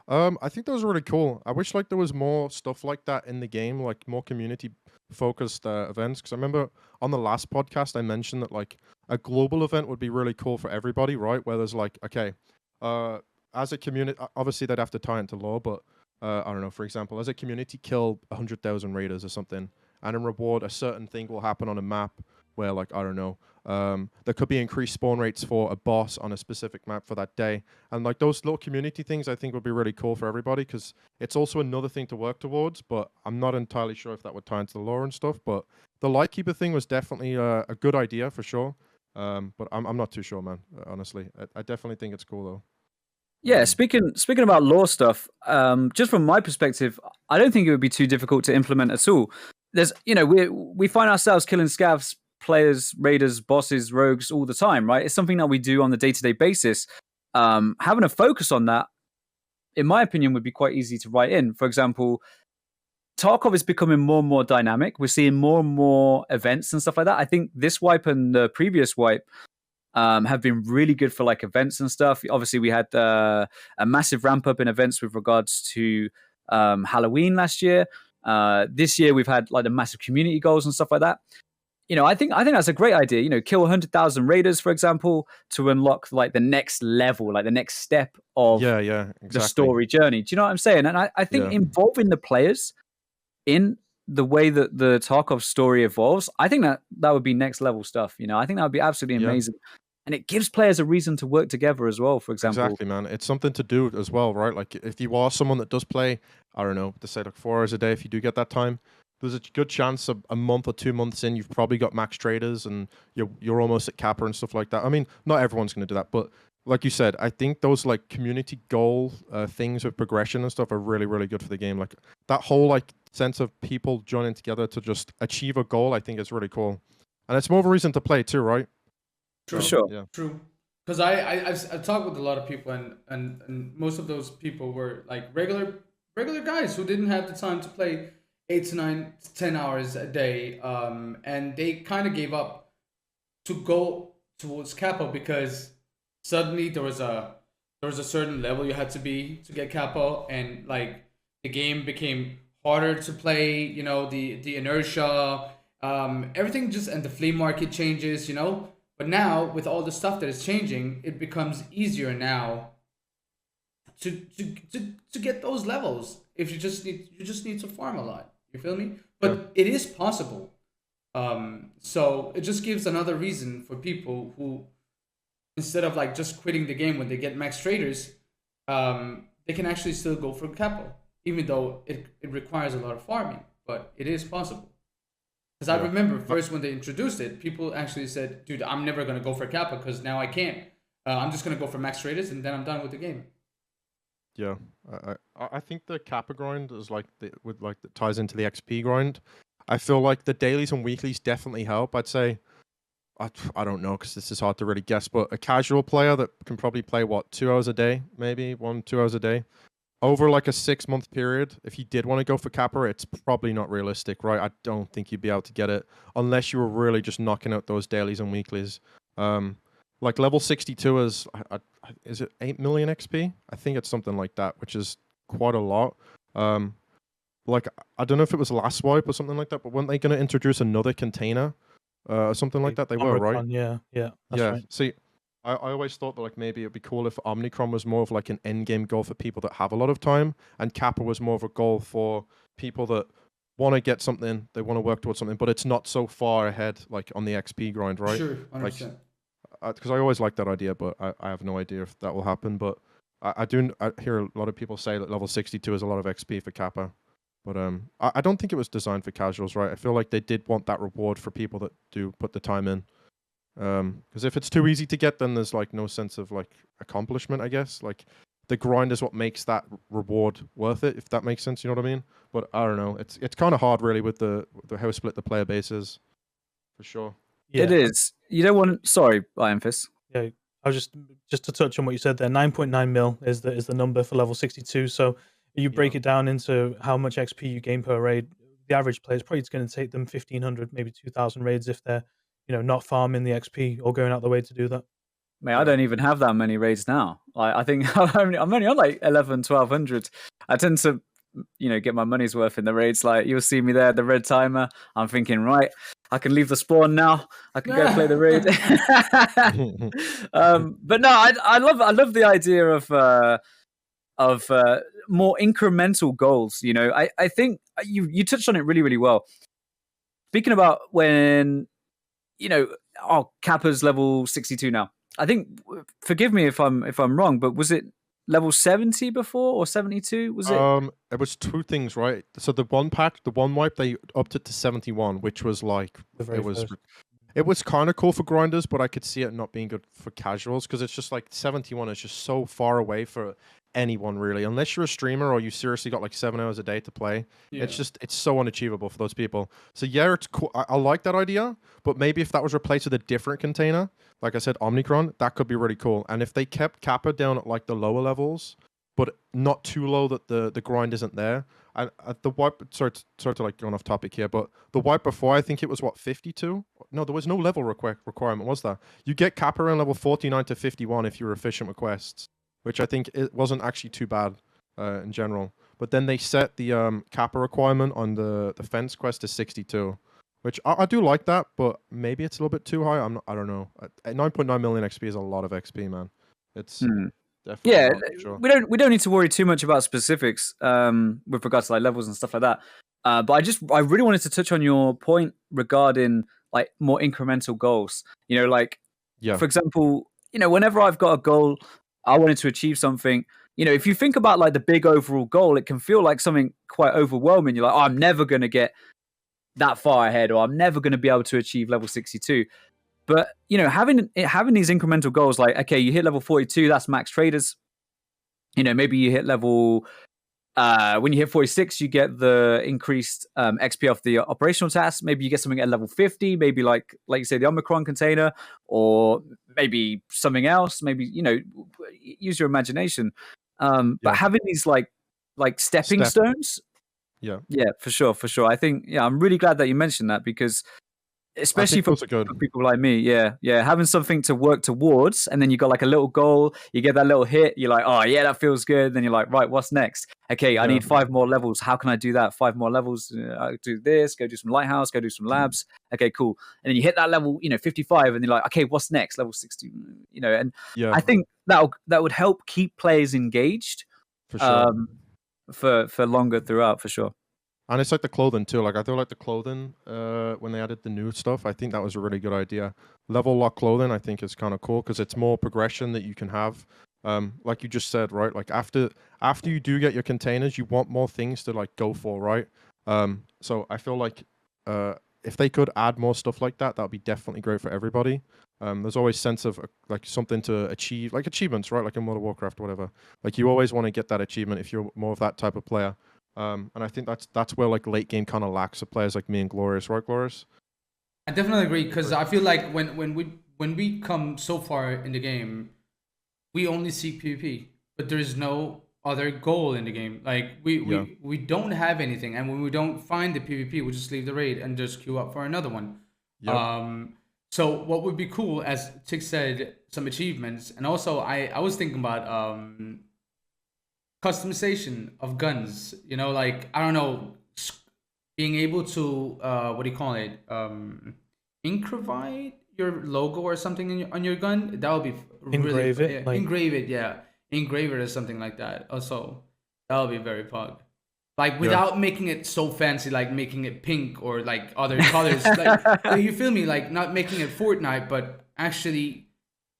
I think those are really cool. I wish like there was more stuff like that in the game, like more community focused events. Because I remember on the last podcast I mentioned that like a global event would be really cool for everybody, right? Where there's like, okay, as a community, obviously they'd have to tie into law, but I don't know. For example, as a community, kill 100,000 raiders or something, and in reward, a certain thing will happen on a map. Where like I don't know, there could be increased spawn rates for a boss on a specific map for that day, and like those little community things, I think would be really cool for everybody because it's also another thing to work towards. But I'm not entirely sure if that would tie into the lore and stuff. But the Lightkeeper thing was definitely a good idea for sure. But I'm not too sure, man. Honestly, I definitely think it's cool though. Yeah, speaking about lore stuff, just from my perspective, I don't think it would be too difficult to implement at all. There's, we find ourselves killing scavs, players, raiders, bosses, rogues all the time, right? It's something that we do on the day-to-day basis. Having a focus on that, in my opinion, would be quite easy to write in. For example, Tarkov is becoming more and more dynamic. We're seeing more and more events and stuff like that. I think this wipe and the previous wipe have been really good for like events and stuff. Obviously, we had a massive ramp up in events with regards to Halloween last year. This year, we've had like the massive community goals and stuff like that. I think that's a great idea. Kill 100,000 raiders, for example, to unlock like the next level, like the next step of exactly. the story journey. Do you know what I'm saying? And I think involving the players in the way that the Tarkov story evolves, I think that would be next level stuff. I think that would be absolutely amazing. And it gives players a reason to work together as well, for example. Exactly, man. It's something to do as well, right? Like if you are someone that does play, I don't know, to say like 4 hours a day, if you do get that time, there's a good chance a month or 2 months in, you've probably got max traders and you're almost at Kappa and stuff like that. I mean, not everyone's going to do that, but like you said, I think those like community goal things with progression and stuff are really, really good for the game. Like that whole like sense of people joining together to just achieve a goal, I think is really cool. And it's more of a reason to play too, right? For sure. Yeah. True. Because I've talked with a lot of people and most of those people were like regular guys who didn't have the time to play 8 to 9 to 10 hours a day, and they kind of gave up to go towards Capo because suddenly there was a certain level you had to be to get Capo, and like the game became harder to play. The inertia, everything and the flea market changes. But now with all the stuff that is changing, it becomes easier now to get those levels. If you just need to farm a lot. You feel me? But it is possible. So it just gives another reason for people who, instead of like just quitting the game when they get max traders, they can actually still go for Capo, even though it requires a lot of farming. But it is possible. Because I remember first when they introduced it, people actually said, dude, I'm never going to go for Capo because now I can't. I'm just going to go for max traders and then I'm done with the game. Yeah, I think the Kappa grind is like that ties into the XP grind. I feel like the dailies and weeklies definitely help. I'd say, I don't know because this is hard to really guess, but a casual player that can probably play 2 hours a day, maybe 1-2 hours a day, over like a 6-month period. If you did want to go for Kappa, it's probably not realistic, right? I don't think you'd be able to get it unless you were really just knocking out those dailies and weeklies. Like level 62 is it 8 million XP? I think it's something like that, which is quite a lot. Like I don't know if it was last wipe or something like that, but weren't they going to introduce another container or something like that? They were, right? Yeah. That's right. See, I always thought that like maybe it'd be cool if Omnicron was more of like an endgame goal for people that have a lot of time, and Kappa was more of a goal for people that want to get something, they want to work towards something, but it's not so far ahead like on the XP grind, right? Sure, 100%. Because I always like that idea, but I have no idea if that will happen. But I hear a lot of people say that level 62 is a lot of XP for Kappa. But I don't think it was designed for casuals, right? I feel like they did want that reward for people that do put the time in. Because if it's too easy to get, then there's like no sense of like accomplishment, I guess. Like the grind is what makes that reward worth it, if that makes sense. You know what I mean? But I don't know. It's kind of hard, really, with the how split the player base is, for sure. Yeah. It is. You don't want. Sorry, Ironfist. Yeah, I was just to touch on what you said there. 9.9 mil is the number for level 62. So you break it down into how much XP you gain per raid. The average player is probably going to take them 1,500, maybe 2,000 raids if they're not farming the XP or going out the way to do that. Mate, I don't even have that many raids now. I think I'm only on like 11, 1,200. I tend to get my money's worth in the raids. Like you'll see me there, the red timer. I'm thinking, right, I can leave the spawn now. I can go play the raid. But no, I love the idea of more incremental goals. I think you touched on it really, really well. Speaking about when Kappa's level 62 now. I think, forgive me if I'm wrong, but was it level 70 before or 72? Was it? It was two things, right? So the one wipe, they upped it to 71, which was like it was kind of cool for grinders, but I could see it not being good for casuals because it's just like 71 is just so far away for anyone really, unless you're a streamer or you seriously got like 7 hours a day to play. Yeah. It's so unachievable for those people. So yeah, it's cool. I like that idea, but maybe if that was replaced with a different container, like I said, Omnicron, that could be really cool. And if they kept Kappa down at like the lower levels, but not too low that the grind isn't there. And at the wipe, sorry to like going off topic here, but the wipe before, I think it was what, 52? No, there was no level requirement, was there? You get cap around level 49 to 51 if you're efficient with quests, which I think it wasn't actually too bad in general. But then they set the kappa requirement on the fence quest to 62, which I do like that, but maybe it's a little bit too high. I don't know. At 9.9 million XP is a lot of XP, man. It's definitely Yeah, a lot, for sure. we don't need to worry too much about specifics with regards to like levels and stuff like that. But I really wanted to touch on your point regarding like more incremental goals. You know, like for example, you know, whenever I've got a goal, I wanted to achieve something. You know, if you think about like the big overall goal, it can feel like something quite overwhelming. You're like, oh, I'm never going to get that far ahead, or I'm never going to be able to achieve level 62. But, you know, having these incremental goals, like, okay, you hit level 42, that's max traders. You know, maybe you hit level, when you hit 46, you get the increased XP off the operational task. Maybe you get something at level 50, maybe like you say, the Omicron container, or maybe something else. Maybe, you know, use your imagination. But having these like stepping stones. Yeah, for sure. I think, I'm really glad that you mentioned that, because especially for people like me, having something to work towards, and then you got like a little goal, you get that little hit, you're like, oh yeah, that feels good. Then you're like, right, what's next? Okay, I need 5 more levels. How can I do that? 5 more levels. I do this, go do some lighthouse, go do some labs. Okay, cool. And then you hit that level, 55, and you're like, okay, what's next? Level 60, and I think that would help keep players engaged for sure. For longer throughout, for sure. And it's like the clothing too. Like I feel like the clothing, when they added the new stuff, I think that was a really good idea. Level lock clothing, I think, is kind of cool because it's more progression that you can have. Like you just said, right? Like after you do get your containers, you want more things to like go for, right? So I feel like if they could add more stuff like that, that would be definitely great for everybody. There's always sense of like something to achieve, like achievements, right? Like in World of Warcraft or whatever. Like you always want to get that achievement if you're more of that type of player. And I think that's where like late game kind of lacks for players like me and Glorious, right, Glorious? I definitely agree, because I feel like when we come so far in the game, we only seek PvP, but there is no other goal in the game. Like we don't have anything, and when we don't find the PvP, we just leave the raid and just queue up for another one. So what would be cool, as Tigz said, some achievements, and also I was thinking about customization of guns. Like, I don't know, being able to what do you call it, engrave your logo or something on your gun. That would be engrave really, it, like... engrave it, engrave it or something like that. Also, that would be very pug. Like, without making it so fancy, like making it pink or like other colors. Like, you feel me? Like, not making it Fortnite, but actually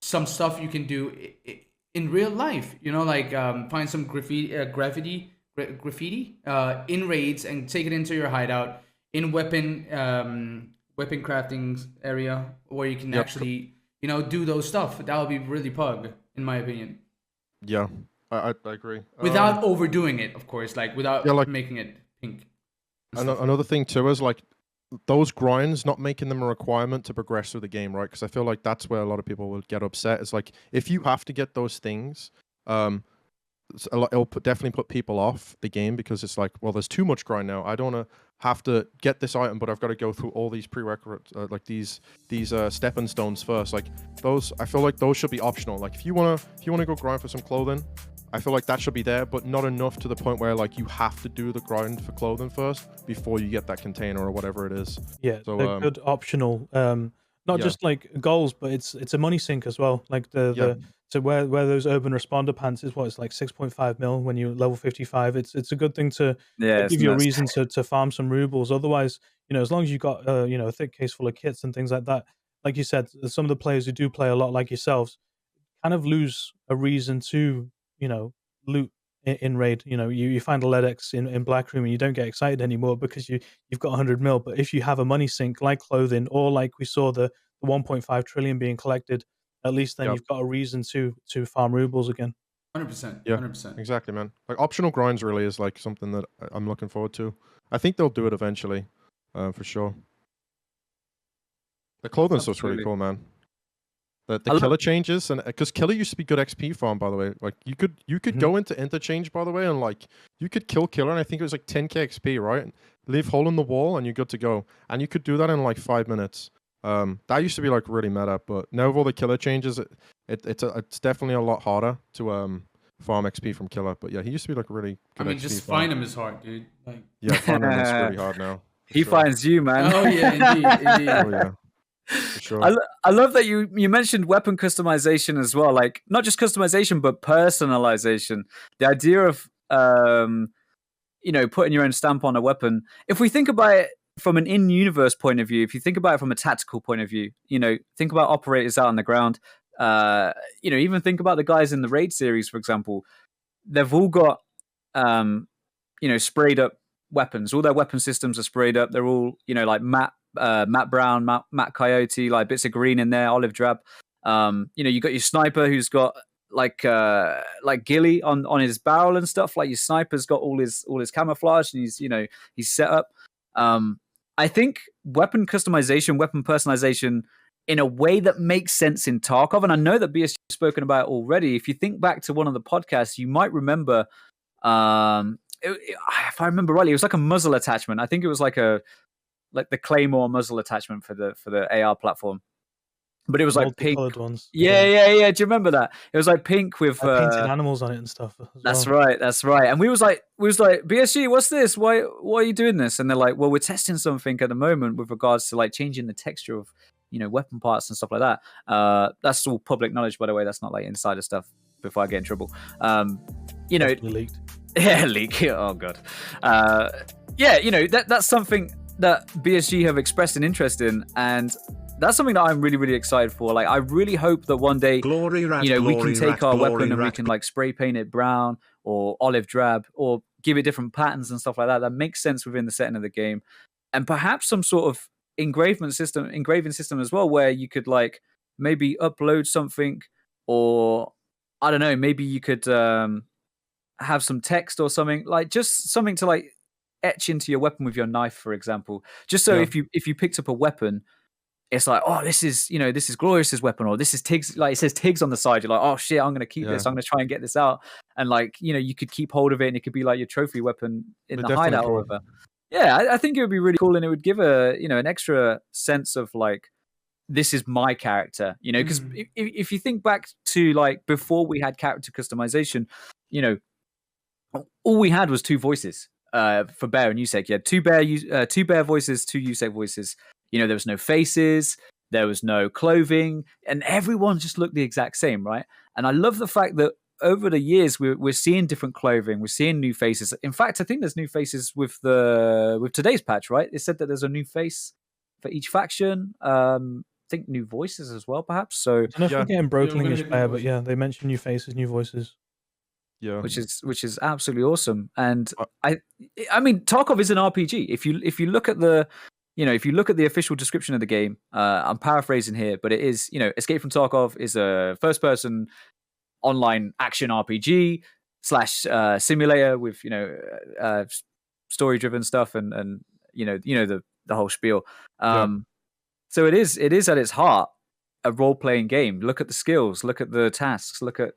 some stuff you can do in real life. Like find some graffiti in raids and take it into your hideout in weapon crafting area, where you can actually do those stuff. That would be really pug, in my opinion. Yeah. I agree. Without overdoing it, of course, like without making it pink. Another thing too is like those grinds, not making them a requirement to progress through the game, right? Because I feel like that's where a lot of people will get upset. It's like, if you have to get those things, it'll definitely put people off the game, because it's like, well, there's too much grind now. I don't want to have to get this item, but I've got to go through all these prerequisites, like these stepping stones first. Like those, I feel like those should be optional. Like if you wanna go grind for some clothing, I feel like that should be there, but not enough to the point where like you have to do the grind for clothing first before you get that container or whatever it is. Yeah, so they're good optional. Not just like goals, but it's a money sink as well. Like so where those urban responder pants is, it's like 6.5 mil when you're level 55. It's a good thing to give you a reason to farm some rubles. Otherwise, as long as you got a thick case full of kits and things like that, like you said, some of the players who do play a lot like yourselves kind of lose a reason to loot in raid. You find a LEDX in Black Room and you don't get excited anymore because you've got 100 mil. But if you have a money sink like clothing, or like we saw the 1.5 trillion being collected, at least then you've got a reason to farm rubles again. 100%. Yeah, 100%. Exactly, man. Like optional grinds really is like something that I'm looking forward to. I think they'll do it eventually, for sure. The clothing stuff's really cool, man. The killer changes, and because killer used to be good XP farm, by the way. Like you could go into interchange, by the way, and like you could kill killer, and I think it was like 10k XP, right? Leave hole in the wall, and you're good to go. And you could do that in like 5 minutes. That used to be like really meta, but now with all the killer changes, it's definitely a lot harder to farm XP from killer. But yeah, he used to be like really good. I mean, XP just farm. find him is hard, dude. Like, Yeah, finding him is really hard now. He finds you, man. oh yeah, indeed. Oh yeah. For sure. I love that you mentioned weapon customization as well. Like not just customization, but personalization. The idea of putting your own stamp on a weapon. If we think about it from an in-universe point of view, if you think about it from a tactical point of view, think about operators out on the ground. Even think about the guys in the raid series, for example. They've all got sprayed up weapons. All their weapon systems are sprayed up. They're all like matte brown, matte coyote, like bits of green in there, olive drab. You got your sniper who's got like ghillie on his barrel and stuff. Like your sniper's got all his camouflage and he's set up. I think weapon customization, weapon personalization in a way that makes sense in Tarkov, and I know that BSG has spoken about it already. If you think back to one of the podcasts, you might remember, if I remember rightly, it was like a muzzle attachment. I think it was like the Claymore muzzle attachment for the AR platform. But it was like pink. Ones. Yeah. Do you remember that? It was like pink with painted animals on it and stuff. That's right. And we was like, BSG, what's this? Why are you doing this? And they're like, well, we're testing something at the moment with regards to like changing the texture of weapon parts and stuff like that. That's all public knowledge, by the way. That's not like insider stuff. Before I get in trouble, leaked. Yeah, leak. Oh god. That's something that BSG have expressed an interest in, and that's something that I'm really, really excited for. Like, I really hope that one day, we can take our weapon and we can like spray paint it brown or olive drab or give it different patterns and stuff like that. That makes sense within the setting of the game, and perhaps some sort of engraving system as well, where you could like maybe upload something, or I don't know, maybe you could have some text or something, like just something to like etch into your weapon with your knife, for example. Just so if you picked up a weapon, it's like, oh, this is Glorious's weapon, or this is Tigz. Like it says Tigz on the side. You're like, oh shit, I'm gonna keep this. I'm gonna try and get this out, and like you could keep hold of it, and it could be like your trophy weapon in the hideout or whatever. Yeah, I think it would be really cool, and it would give an extra sense of like, this is my character, because if you think back to like before we had character customization, all we had was two voices for Bear and Usek. You had two Bear voices, two Usek voices. There was no faces, there was no clothing, and everyone just looked the exact same, right? And I love the fact that over the years we're seeing different clothing, we're seeing new faces. In fact, I think there's new faces with today's patch, right? It said that there's a new face for each faction. I think new voices as well, perhaps. So I don't know if we're getting Brokenlish Bear, but yeah, they mentioned new faces, new voices. Yeah, which is absolutely awesome. And I mean, Tarkov is an RPG. If you look at the official description of the game, I'm paraphrasing here, but it is, Escape from Tarkov is a first-person online action RPG / simulator with story-driven stuff and the whole spiel. So it is at its heart a role-playing game. Look at the skills, look at the tasks, look at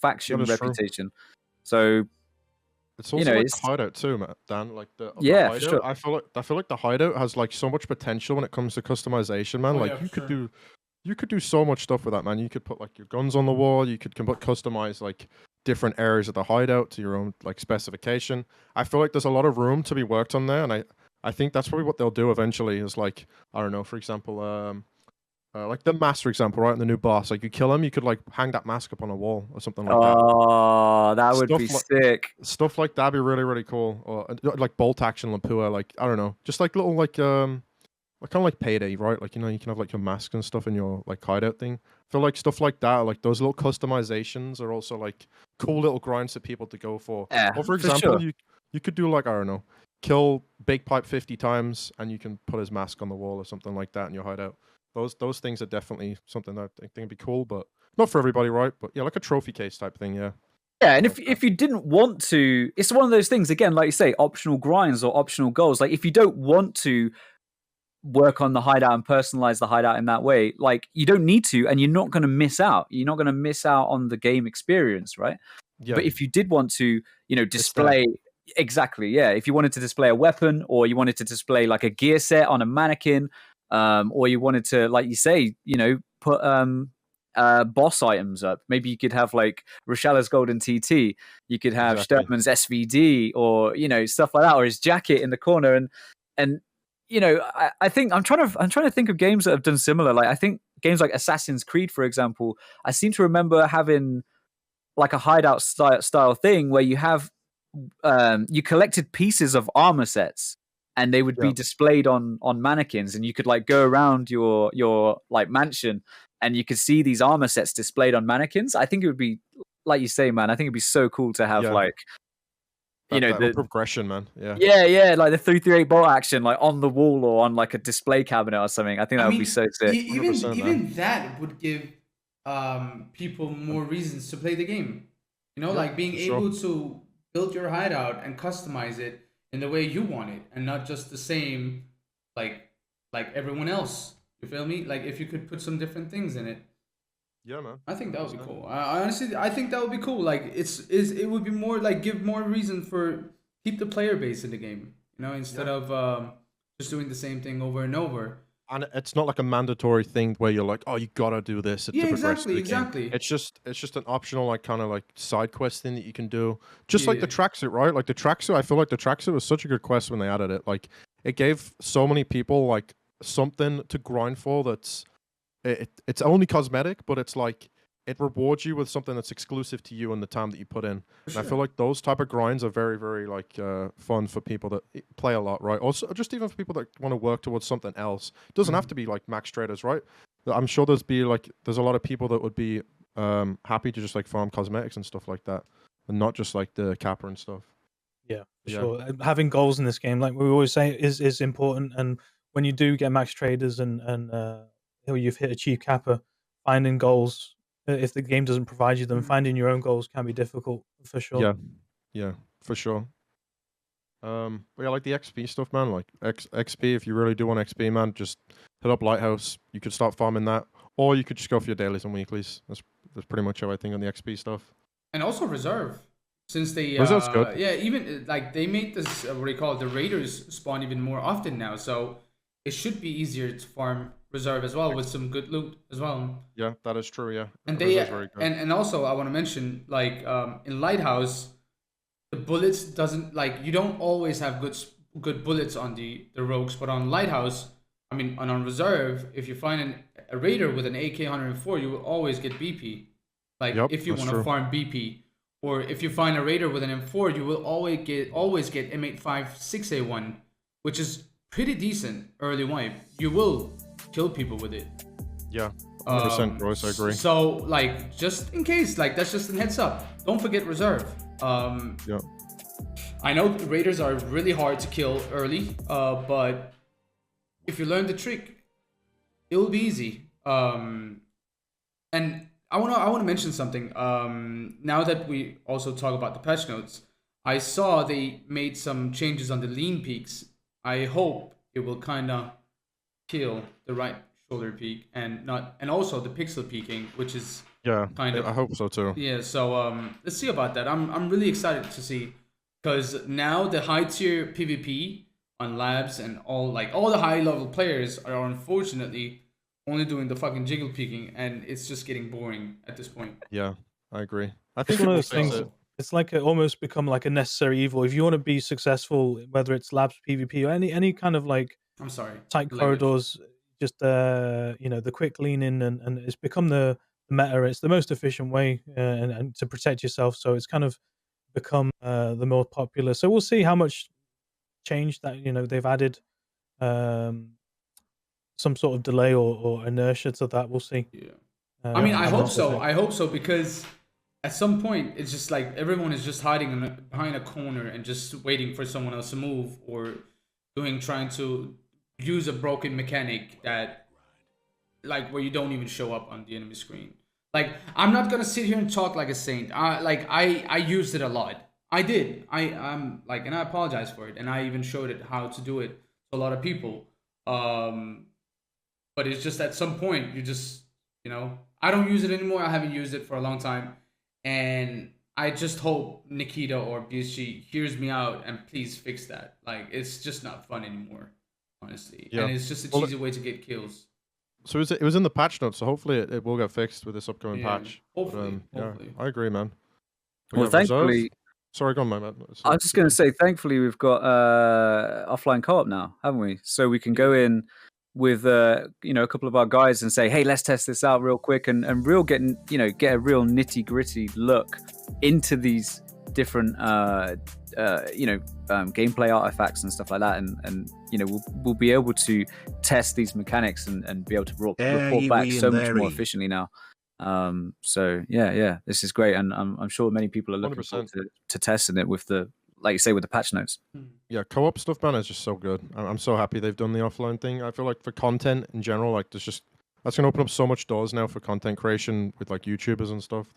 faction reputation. True. So it's also like the hideout too, Dan. Like the hideout, sure. I feel like the hideout has like so much potential when it comes to customization, man. You could do so much stuff with that, man. You could put like your guns on the wall. You could customize like different areas of the hideout to your own like specification. I feel like there's a lot of room to be worked on there, and I think that's probably what they'll do eventually. Is like, I don't know, for example, like the mask, for example, right? And the new boss, like you kill him, you could like hang that mask up on a wall or something like that. Oh, that would be sick. Stuff like that'd be really, really cool. Or like bolt action Lapua, like I don't know, just like little like kind of like Payday, right? Like you can have like your mask and stuff in your like hideout thing. I feel like stuff like that, like those little customizations, are also like cool little grinds for people to go for. Yeah, or for example, you could do like, I don't know, kill Big Pipe 50 times and you can put his mask on the wall or something like that in your hideout. Those things are definitely something that I think would be cool, but not for everybody, right? But yeah, like a trophy case type thing, yeah. Yeah, and if you didn't want to, it's one of those things, again, like you say, optional grinds or optional goals. Like if you don't want to work on the hideout and personalize the hideout in that way, like you don't need to, and you're not going to miss out. You're not going to miss out on the game experience, right? Yeah. But if you did want to, display exactly, yeah, if you wanted to display a weapon, or you wanted to display like a gear set on a mannequin, or you wanted to, like you say, put boss items up. Maybe you could have like Roshalla's golden TT. You could have Sturman's SVD, or stuff like that, or his jacket in the corner, and I think I'm trying to think of games that have done similar. Like I think games like Assassin's Creed, for example, I seem to remember having like a hideout style thing where you have you collected pieces of armor sets, and they would be displayed on mannequins, and you could like go around your like mansion, and you could see these armor sets displayed on mannequins. I think it would be, like you say, man. I think it'd be so cool to have like. The progression, man. Like the 338 bolt action, like on the wall or on like a display cabinet or something. I think that would be so sick. Even that would give people more reasons to play the game. Like being able to build your hideout and customize it in the way you want it, and not just the same like everyone else. You feel me? Like if you could put some different things in it. Yeah, man. I think that would be cool. I honestly think that would be cool. Like it would be more like give more reason for keep the player base in the game. Instead of just doing the same thing over and over. And it's not like a mandatory thing where you're like, oh, you gotta do this to progress the game. It's just an optional like kind of like side quest thing that you can do. Just like the tracksuit, right? Like the tracksuit, I feel like the tracksuit was such a good quest when they added it. Like it gave so many people like something to grind for that's it's only cosmetic, but it's like it rewards you with something that's exclusive to you and the time that you put in. And I feel like those type of grinds are very, very like fun for people that play a lot, right? Also, just even for people that want to work towards something else. It doesn't have to be like max traders, right? I'm sure there's a lot of people that would be happy to just like farm cosmetics and stuff like that, and not just like the capper and stuff. Yeah, for sure. Having goals in this game, like we always say, is important. And when you do get max traders and you've hit a chief capper, finding goals, if the game doesn't provide you them, finding your own goals can be difficult for sure. Yeah, for sure. But yeah, like the XP stuff, man. Like XP, if you really do want XP, man, just hit up Lighthouse. You could start farming that, or you could just go for your dailies and weeklies. That's pretty much everything on the XP stuff. And also reserve, since they reserve's good. Yeah, even like they made this what do you call it? The raiders spawn even more often now, so it should be easier to farm reserve as well with some good loot as well. Yeah, that is true. Yeah, and and also I want to mention like in Lighthouse, the bullets doesn't like you don't always have good bullets on the rogues, but on Lighthouse, and on reserve, if you find a raider with an AK-104, you will always get BP. Like if you want to farm BP, or if you find a raider with an M4, you will always get M856A1, which is pretty decent early wipe. You will kill people with it. Yeah, 100%, Royce, I agree. So, like, just in case, like, that's just a heads up. Don't forget reserve. I know raiders are really hard to kill early, but if you learn the trick, it will be easy. And I wanna mention something. Now that we also talk about the patch notes, I saw they made some changes on the lean peaks. I hope it will kind of kill the right shoulder peak and also the pixel peaking, which is kind of. I hope so too. Yeah, so let's see about that. I'm really excited to see, because now the high tier PvP on labs and all the high level players are unfortunately only doing the fucking jiggle peaking, and it's just getting boring at this point. Yeah, I agree. I think it's one of those things. It's like it almost become like a necessary evil. If you want to be successful, whether it's labs PvP or any kind of like tight corridors, just the quick lean in and it's become the meta. It's the most efficient way and to protect yourself. So it's kind of become the more popular. So we'll see how much change that they've added. Some sort of delay or inertia to that. We'll see. Yeah. I hope so. I hope so, because at some point it's just like everyone is just hiding behind a corner and just waiting for someone else to move, or trying to use a broken mechanic that where you don't even show up on the enemy screen. Like, I'm not gonna sit here and talk like a saint. I used it a lot. I did. And I apologize for it, and I even showed it how to do it to a lot of people. But it's just at some point you just, I don't use it anymore. I haven't used it for a long time, and I just hope Nikita or BSG hears me out and please fix that. Like, it's just not fun anymore, honestly. Yeah. And it's just a cheesy way to get kills. So it was in the patch notes, so hopefully it will get fixed with this upcoming patch. Hopefully, Yeah, I agree, man. Well, thankfully... Sorry, go on, man. I was just going to say, thankfully, we've got offline co-op now, haven't we? So we can go in with a couple of our guys and say, hey, let's test this out real quick and get a real nitty-gritty look into these different gameplay artifacts and stuff like that, and we'll be able to test these mechanics and be able to report back so much more efficiently now. So this is great, and I'm sure many people are looking forward to testing it with the, like you say, with the patch notes. Yeah, co-op stuff, man, is just so good. I'm so happy they've done the offline thing. I feel like for content in general, like that's gonna open up so much doors now for content creation with like YouTubers and stuff.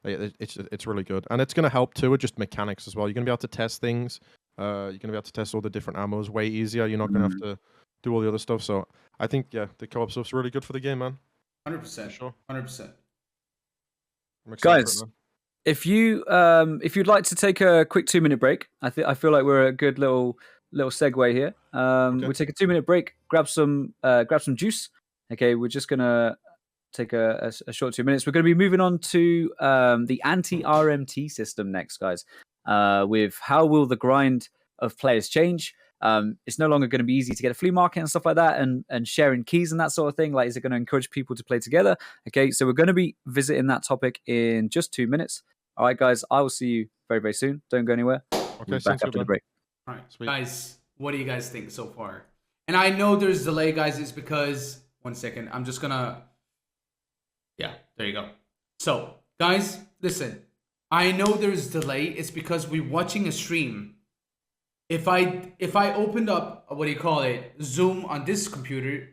It's really good, and it's gonna help too with just mechanics as well. You're gonna be able to test things. You're gonna be able to test all the different ammos way easier. You're not gonna have to do all the other stuff. So I think the co-op stuff's really good for the game, man. 100%. Sure. 100%. Guys, if you'd like to take a quick 2-minute break, I feel like we're a good little segue here. Okay. We'll take a 2-minute break, grab some juice. Okay, we're just gonna take a short 2 minutes. We're going to be moving on to the anti-RMT system next, guys. With how will the grind of players change? It's no longer going to be easy to get a flea market and stuff like that, and sharing keys and that sort of thing. Like, is it going to encourage people to play together? Okay, so we're going to be visiting that topic in just 2 minutes. All right, guys, I will see you very, very soon. Don't go anywhere. Okay, we'll be back after the break. All right, sweet. Guys, what do you guys think so far? And I know there's delay, guys. It's because, one second, I'm just going to... Yeah, there you go. So, guys, listen. I know there's delay. It's because we're watching a stream. If I opened up, Zoom on this computer,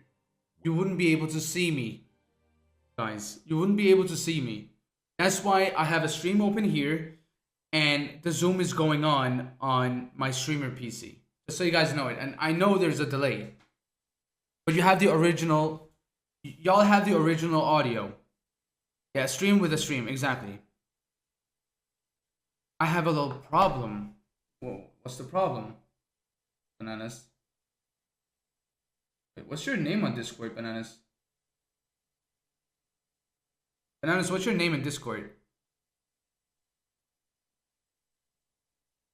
you wouldn't be able to see me. Guys, you wouldn't be able to see me. That's why I have a stream open here, and the Zoom is going on my streamer PC. Just so you guys know it. And I know there's a delay. But you have the original... Y'all have the original audio. Yeah, stream with a stream, exactly. I have a little problem. Whoa, what's the problem? Bananas. Wait, what's your name on Discord, Bananas? Bananas, what's your name in Discord?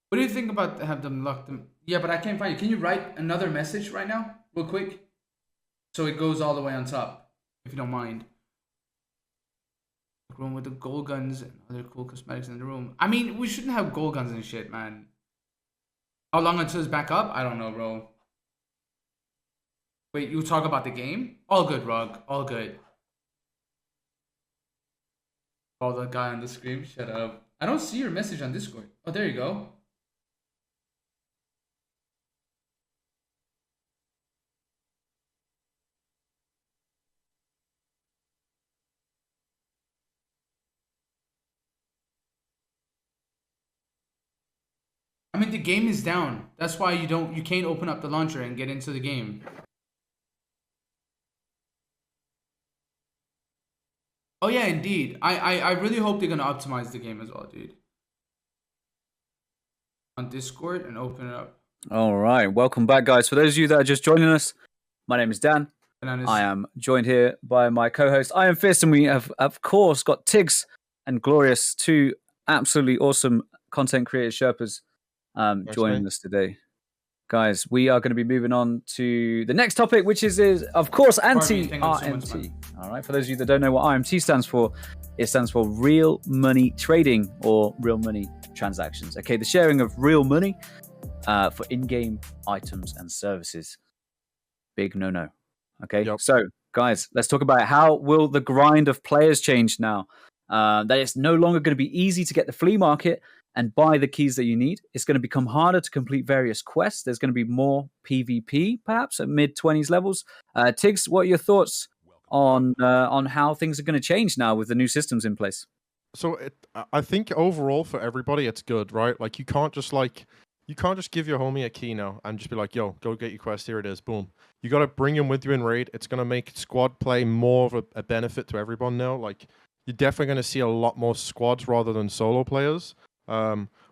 What do you think about have them lock them? Yeah, but I can't find you. Can you write another message right now, real quick? So it goes all the way on top, if you don't mind. Room with the gold guns and other cool cosmetics in the room. I mean, we shouldn't have gold guns and shit, man. How long until it's back up? I don't know, bro. Wait, you talk about the game? All good, Rug. All good. Oh, the guy on the screen. Shut up. I don't see your message on Discord. Oh, there you go. I mean, the game is down. That's why you can't open up the launcher and get into the game. Oh yeah, indeed. I really hope they're gonna optimize the game as well, dude. On Discord and open it up. All right, welcome back, guys. For those of you that are just joining us, my name is Dan. Bananas. I am joined here by my co-host Iron Fist, and we have, of course, got Tigz and Glorious, two absolutely awesome content creators, Sherpas, joining us today. Guys, we are going to be moving on to the next topic, which is of course, anti-RMT. All right, for those of you that don't know what RMT stands for, it stands for real money trading or real money transactions. Okay, the sharing of real money for in-game items and services. Big no-no. Okay, So guys, let's talk about how will the grind of players change now. That it's no longer going to be easy to get the flea market and buy the keys that you need. It's going to become harder to complete various quests. There's going to be more PvP, perhaps at mid-20s levels. Tigz, what are your thoughts on how things are going to change now with the new systems in place? So I think overall for everybody, it's good, right? Like, you can't just you can't just give your homie a key now and just be like, yo, go get your quest. Here it is. Boom. You got to bring him with you in raid. It's going to make squad play more of a benefit to everyone now. Like, you're definitely going to see a lot more squads rather than solo players,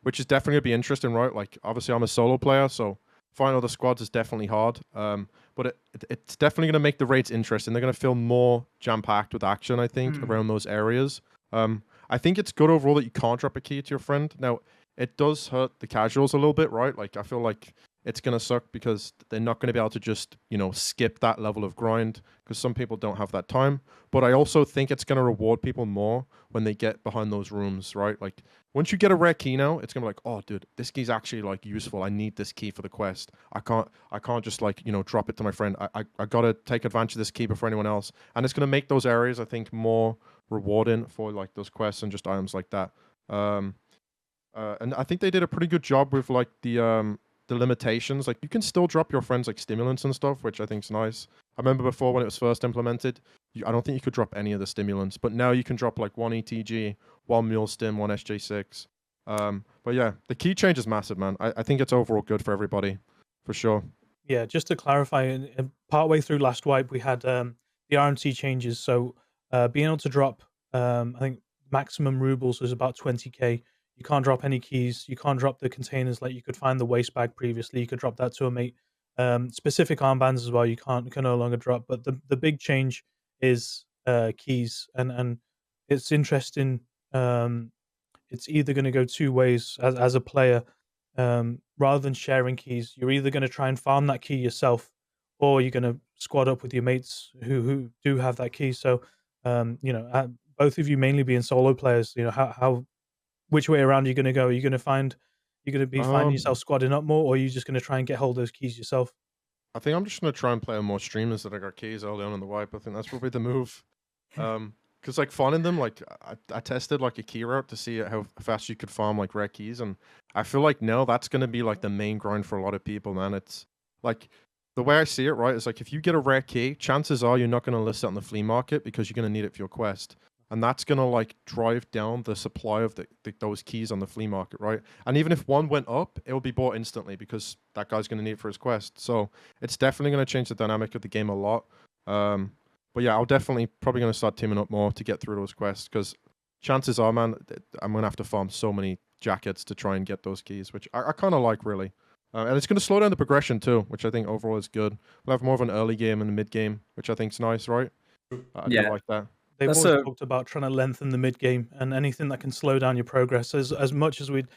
which is definitely going to be interesting, right? Like, obviously, I'm a solo player, so finding other squads is definitely hard. But it's definitely going to make the raids interesting. They're going to feel more jam-packed with action, I think, around those areas. I think it's good overall that you can't drop a key to your friend. Now, it does hurt the casuals a little bit, right? Like, I feel like it's going to suck because they're not going to be able to just, skip that level of grind because some people don't have that time. But I also think it's going to reward people more when they get behind those rooms, right? Like, once you get a rare key now, it's going to be like, oh, dude, this key's actually, like, useful. I need this key for the quest. I can't just, like, drop it to my friend. I got to take advantage of this key before anyone else. And it's going to make those areas, I think, more rewarding for, like, those quests and just items like that. And I think they did a pretty good job with, like, the limitations. Like, you can still drop your friends, like, stimulants and stuff, which I think is nice. I remember before when it was first implemented, I don't think you could drop any of the stimulants, but now you can drop, like, 1 ETG, 1 Mule Stim, 1 SJ6. But yeah, the key change is massive, man. I think it's overall good for everybody, for sure. Yeah, just to clarify, partway through last wipe, we had the RMT changes. So being able to drop, I think, maximum rubles is about 20k. You can't drop any keys. You can't drop the containers like you could find the waste bag previously. You could drop that to a mate. Specific armbands as well. You can no longer drop. But the big change is keys, and it's interesting. It's either going to go two ways as a player. Rather than sharing keys, you're either going to try and farm that key yourself, or you're going to squad up with your mates who do have that key. So, both of you mainly being solo players, which way around are you going to go? Are you going to finding yourself squadding up more, or are you just going to try and get hold of those keys yourself? I think I'm just going to try and play on more streamers that I got keys early on in the wipe. I think that's probably the move. Because, like, finding them, like, I tested, like, a key route to see how fast you could farm, like, rare keys, and I feel like now that's going to be, like, the main grind for a lot of people, man. It's, like, the way I see it, right, is, like, if you get a rare key, chances are you're not going to list it on the flea market because you're going to need it for your quest. And that's going to, like, drive down the supply of those keys on the flea market, right? And even if one went up, it will be bought instantly because that guy's going to need it for his quest. So it's definitely going to change the dynamic of the game a lot. But yeah, I'll probably going to start teaming up more to get through those quests because chances are, man, I'm going to have to farm so many jackets to try and get those keys, which I kind of like, really. And it's going to slow down the progression too, which I think overall is good. We'll have more of an early game and a mid game, which I think is nice, right? I do like that. They've always talked about trying to lengthen the mid game and anything that can slow down your progress. As much as we'd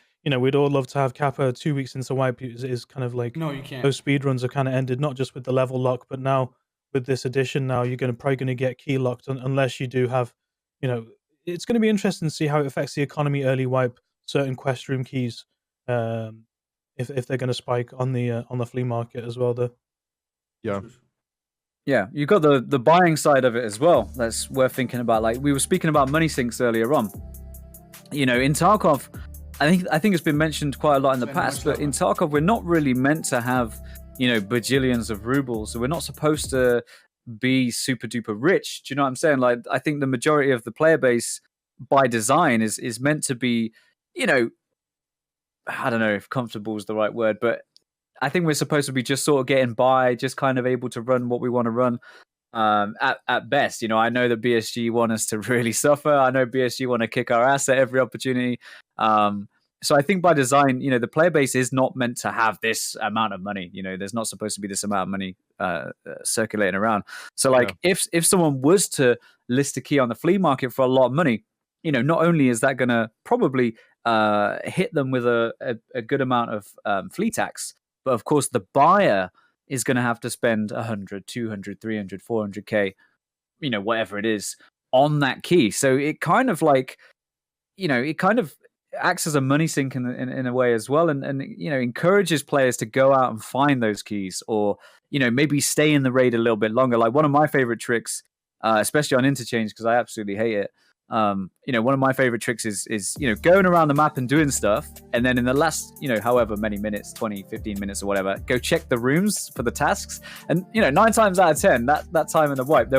all love to have Kappa 2 weeks into wipe is kind of like, no, you can't. Those speed runs are kind of ended, not just with the level lock, but now with this addition. Now you're probably going to get key locked unless you do have, it's going to be interesting to see how it affects the economy early wipe. Certain quest room keys, if they're going to spike on the flea market as well. Though. Yeah, you got the buying side of it as well. That's worth thinking about. Like, we were speaking about money sinks earlier on. In Tarkov, I think it's been mentioned quite a lot in the past, but in Tarkov we're not really meant to have, bajillions of rubles. So we're not supposed to be super duper rich. Do you know what I'm saying? Like, I think the majority of the player base by design is meant to be, I don't know if comfortable is the right word, but I think we're supposed to be just sort of getting by, just kind of able to run what we want to run at best. I know that BSG want us to really suffer. I know BSG want to kick our ass at every opportunity. So I think by design, the player base is not meant to have this amount of money. There's not supposed to be this amount of money circulating around. So, like, if someone was to list a key on the flea market for a lot of money, not only is that going to probably hit them with a good amount of flea tax, but of course, the buyer is going to have to spend 100, 200, 300, 400k, whatever it is, on that key. So it kind of acts as a money sink in a way as well, and encourages players to go out and find those keys, or maybe stay in the raid a little bit longer. Like, one of my favorite tricks, especially on interchange, because I absolutely hate it. One of my favorite tricks is going around the map and doing stuff, and then in the last however many minutes, 20, 15 minutes or whatever, go check the rooms for the tasks, and 9 times out of 10 that time in the wipe,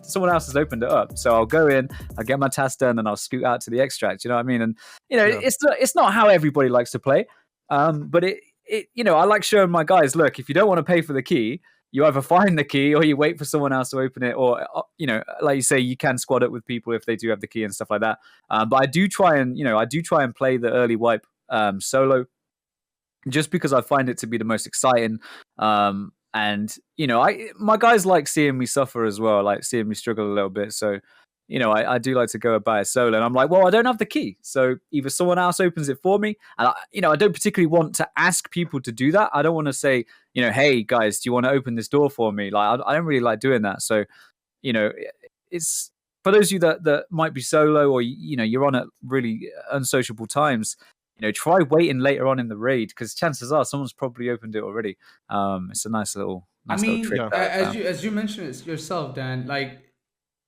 someone else has opened it up. So I'll go in, I'll get my task done, and I'll scoot out to the extract. You know what I mean? And it's not how everybody likes to play. But I like showing my guys, look, if you don't want to pay for the key, you either find the key or you wait for someone else to open it, or like you say, you can squad it with people if they do have the key and stuff like that. But I do try and play the early wipe solo, just because I find it to be the most exciting. And my guys like seeing me suffer as well, like seeing me struggle a little bit. So I do like to go about it solo, and I'm like, well, I don't have the key, so either someone else opens it for me. And I don't particularly want to ask people to do that. I don't want to say, hey guys, do you want to open this door for me? Like, I don't really like doing that. So, it's for those of you that might be solo, or you're on at really unsociable times. Try waiting later on in the raid, because chances are someone's probably opened it already. It's a nice little trick. As you mentioned it yourself, Dan, like,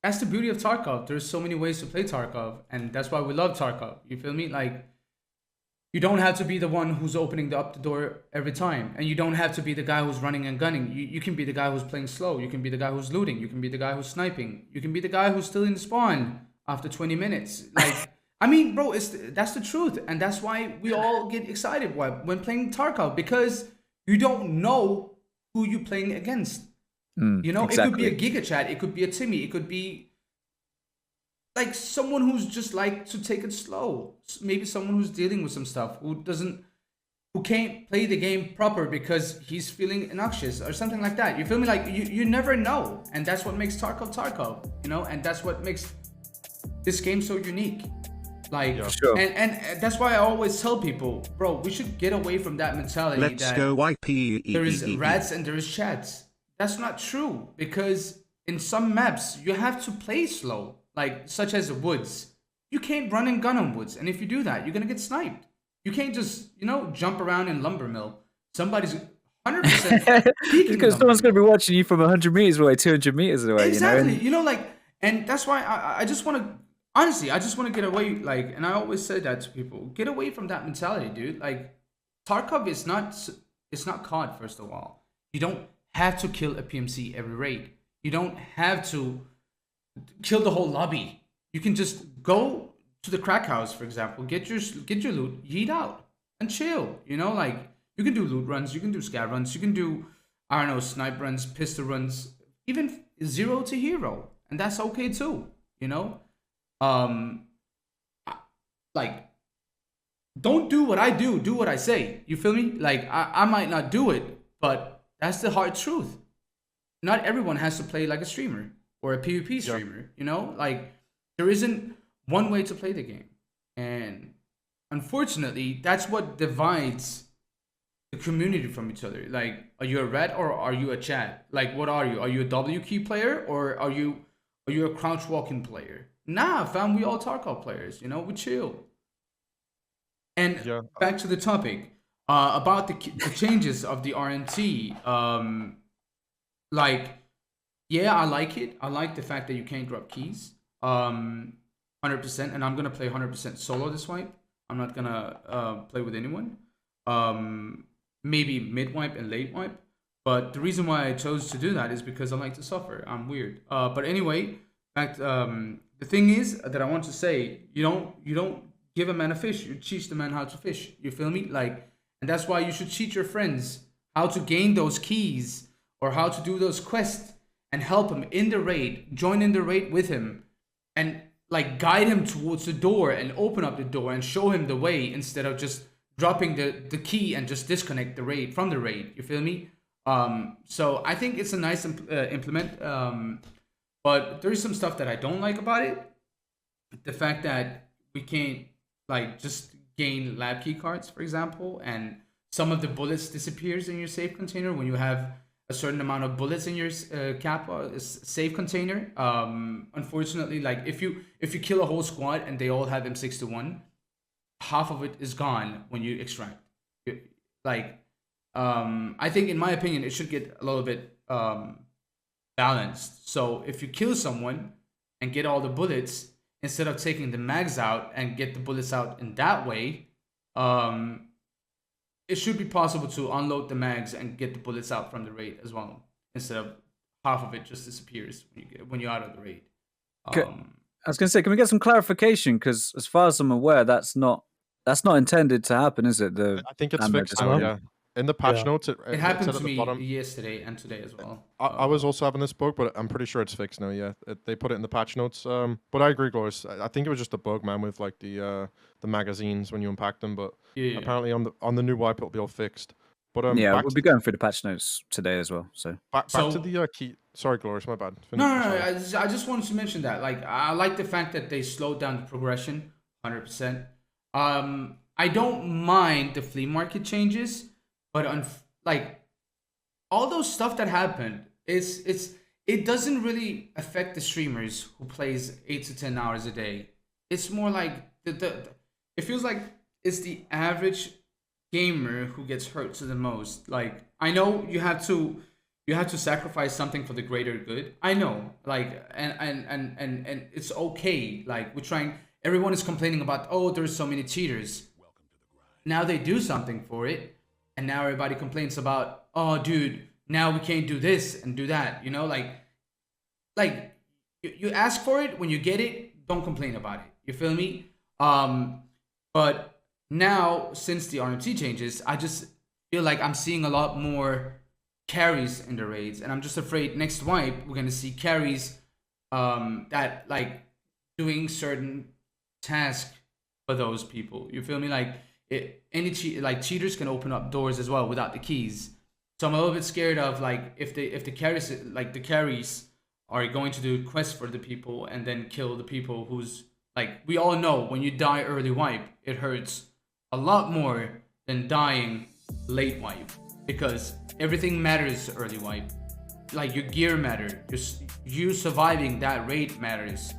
that's the beauty of Tarkov. There's so many ways to play Tarkov, and that's why we love Tarkov. You feel me? Like, you don't have to be the one who's opening up the door every time, and you don't have to be the guy who's running and gunning. You can be the guy who's playing slow. You can be the guy who's looting. You can be the guy who's sniping. You can be the guy who's still in the spawn after 20 minutes. Like, I mean, bro, that's the truth, and that's why we all get excited when playing Tarkov, because you don't know who you're playing against. Exactly. It could be a Giga Chat, it could be a Timmy, it could be like someone who's just like to take it slow. Maybe someone who's dealing with some stuff, who can't play the game proper because he's feeling obnoxious or something like that. You feel me? Like, you never know, and that's what makes Tarkov, and that's what makes this game so unique. Like, yeah, sure. And that's why I always tell people, bro, we should get away from that mentality. Let's go wipe. There is rats and there is chats. That's not true, because in some maps you have to play slow, like such as the woods. You can't run and gun on woods, and if you do that, you're gonna get sniped. You can't just jump around in lumber mill. Somebody's 100% because someone's gonna be watching you from 100 meters away, 200 meters away. Exactly. And that's why I just want to. Honestly, I just want to get away, like, and I always say that to people, get away from that mentality, dude. Like, Tarkov is not COD, first of all. You don't have to kill a PMC every raid. You don't have to kill the whole lobby. You can just go to the crack house, for example, get your loot, yeet out, and chill. Like, you can do loot runs, you can do scav runs, you can do, I don't know, snipe runs, pistol runs, even 0 to hero, and that's okay too, like, don't do what I do what I say. You feel me? Like, I might not do it, but that's the hard truth. Not everyone has to play like a streamer or a PvP streamer, Like, there isn't one way to play the game. And unfortunately, that's what divides the community from each other. Like, are you a red or are you a chat? Like, what are you? Are you a W key player, or are you a crouch walking player? Nah, fam, we all Tarkov players, we chill. And back to the topic, about the changes of the RMT. Like, yeah, I like it. I like the fact that you can't drop keys. 100%, and I'm gonna play 100% solo this wipe. I'm not gonna play with anyone. Maybe mid wipe and late wipe. But the reason why I chose to do that is because I like to suffer. I'm weird. But anyway, back the thing is that I want to say, you don't give a man a fish, you teach the man how to fish. You feel me? Like, and that's why you should teach your friends how to gain those keys or how to do those quests, and help him in the raid, join in the raid with him, and like guide him towards the door and open up the door and show him the way, instead of just dropping the key and just disconnect the raid from the raid. You feel me? So I think it's a nice implement. But there's some stuff that I don't like about it. The fact that we can't like just gain lab key cards, for example, and some of the bullets disappears in your safe container when you have a certain amount of bullets in your safe container. Unfortunately, like if you kill a whole squad and they all have M61, half of it is gone when you extract. Like, I think, in my opinion, it should get a little bit balanced. So if you kill someone and get all the bullets, instead of taking the mags out and get the bullets out in that way, it should be possible to unload the mags and get the bullets out from the raid as well, instead of half of it just disappears when you're out of the raid. I was going to say, can we get some clarification? Because as far as I'm aware, that's not That's not intended to happen, is it? The I think it's ammo fixed now. display. Yeah, in the patch Yeah. notes, It it happened said to at the me bottom. yesterday and today as well. I was also having this bug, but I'm pretty sure it's fixed now. Yeah, they put it in the patch notes. But I agree, Glorious. I think it was just a bug, man, with like the magazines when you unpack them. But Yeah. apparently on the new wipe, it'll be all fixed. But Yeah, back we'll to be going through the patch notes today as well. So back So- to the key. Sorry, Glorious, my bad. No, Finish, no, no. sorry. I just wanted to mention that. Like, I like the fact that they slowed down the progression, 100%. I don't mind the flea market changes, but like all those stuff that happened, it doesn't really affect the streamers who plays 8 to 10 hours a day. It's more like it feels like it's the average gamer who gets hurt to the most. Like, I know you have to sacrifice something for the greater good. I know, like, and it's okay. Like, we're trying. Everyone is complaining about, oh, there's so many cheaters. Now they do something for it, and now everybody complains about, oh, dude, now we can't do this and do that. You know, like you ask for it, when you get it, don't complain about it. You feel me? But now, since the RMT changes, I just feel like I'm seeing a lot more carries in the raids, and I'm just afraid next wipe we're gonna see carries that like doing certain tasks for those people. You feel me? Like cheaters can open up doors as well without the keys. So I'm a little bit scared of like if the carries are going to do quests for the people and then kill the people who's like, we all know when you die early wipe it hurts a lot more than dying late wipe, because everything matters early wipe. Like, your gear matter, you surviving that raid matters.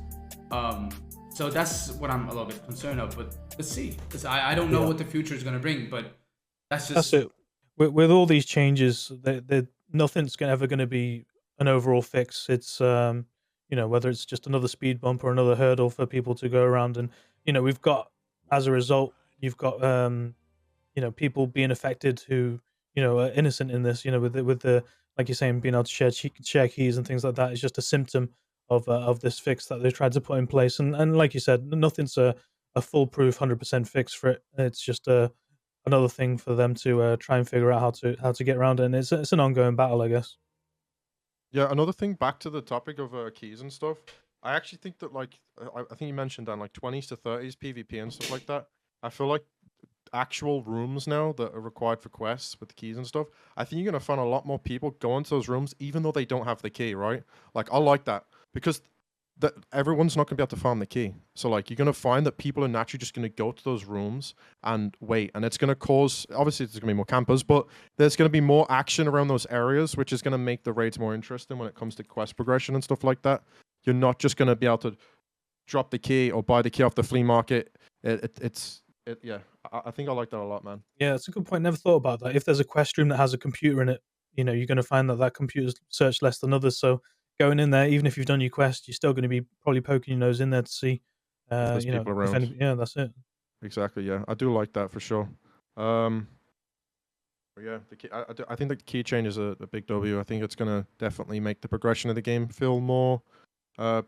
So that's what I'm a little bit concerned of. But let's see. I don't know what the future is gonna bring, but that's it. With all these changes, nothing's ever going to be an overall fix. It's whether it's just another speed bump or another hurdle for people to go around, and we've got, as a result, you've got people being affected who are innocent in this. With the like you're saying, being able to share keys and things like that is just a symptom of this fix that they tried to put in place. And like you said, nothing's a foolproof 100% fix for it. It's just another thing for them to try and figure out how to get around it. And it's an ongoing battle, I guess. Yeah, another thing, back to the topic of keys and stuff. I actually think that, like, I think you mentioned, Dan, like 20s to 30s PvP and stuff like that. I feel like actual rooms now that are required for quests with the keys and stuff, I think you're going to find a lot more people go into those rooms even though they don't have the key, right? Like, I like that, because everyone's not going to be able to farm the key. So, like, you're going to find that people are naturally just going to go to those rooms and wait. And it's going to cause, obviously, there's going to be more campers, but there's going to be more action around those areas, which is going to make the raids more interesting when it comes to quest progression and stuff like that. You're not just going to be able to drop the key or buy the key off the flea market. Yeah, I think I like that a lot, man. Yeah, it's a good point. Never thought about that. If there's a quest room that has a computer in it, you're going to find that computer's searched less than others. So going in there, even if you've done your quest, you're still going to be probably poking your nose in there to see, there's people around. Yeah, that's it. Exactly. Yeah, I do like that for sure. But yeah, I think the key change is a big W. I think it's going to definitely make the progression of the game feel more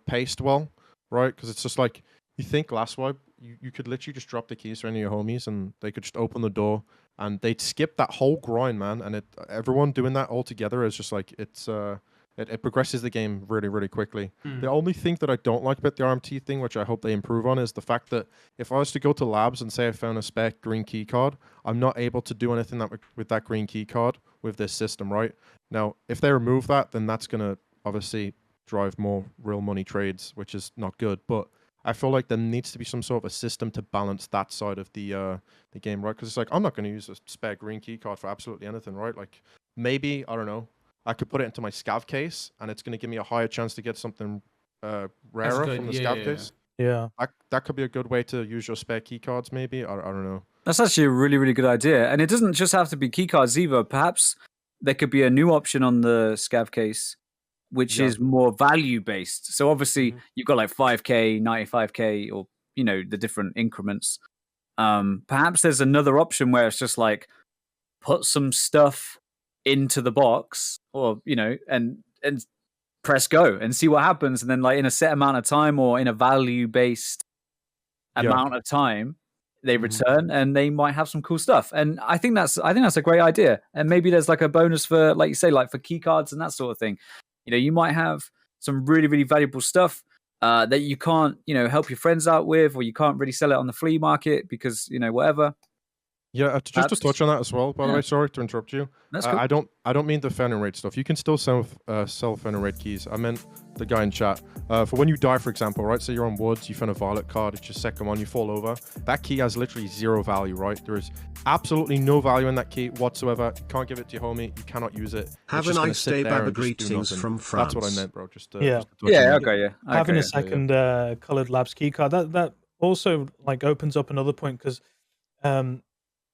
paced well, right? Because it's just like, you think last wipe, you could literally just drop the keys to any of your homies and they could just open the door and they'd skip that whole grind, man. And everyone doing that all together is just like, it progresses the game really, really quickly. The only thing that I don't like about the RMT thing, which I hope they improve on, is the fact that if I was to go to labs and say I found a spare green key card, I'm not able to do anything with that green key card with this system, right? Now, if they remove that, then that's going to obviously drive more real money trades, which is not good. But I feel like there needs to be some sort of a system to balance that side of the game, right? Because it's like, I'm not going to use a spare green key card for absolutely anything, right? Like, maybe, I don't know, I could put it into my scav case and it's going to give me a higher chance to get something rarer from the scav case. Yeah. That could be a good way to use your spare key cards, maybe. I don't know. That's actually a really, really good idea. And it doesn't just have to be key cards either. Perhaps there could be a new option on the scav case, which is more value based. So obviously you've got like 5K, 95K, or, the different increments. Perhaps there's another option where it's just like, put some stuff into the box, or and press go and see what happens, and then like in a set amount of time or in a value based amount of time, they return, and they might have some cool stuff. And I think that's a great idea. And maybe there's like a bonus for, like you say, like for key cards and that sort of thing. You might have some really, really valuable stuff that you can't, help your friends out with, or you can't really sell it on the flea market because, whatever. Yeah, just to touch on that as well. By the way, sorry to interrupt you. That's cool. I don't mean the Fenrir raid stuff. You can still sell Fenrir raid keys. I meant the guy in chat. For when you die, for example, right? So you're on woods, you find a violet card, it's your second one, you fall over. That key has literally 0 value, right? There is absolutely no value in that key whatsoever. You can't give it to your homie. You cannot use it. Have a nice day, Baba. Greetings from France. That's what I meant, bro. Having a second colored labs key card that also like opens up another point because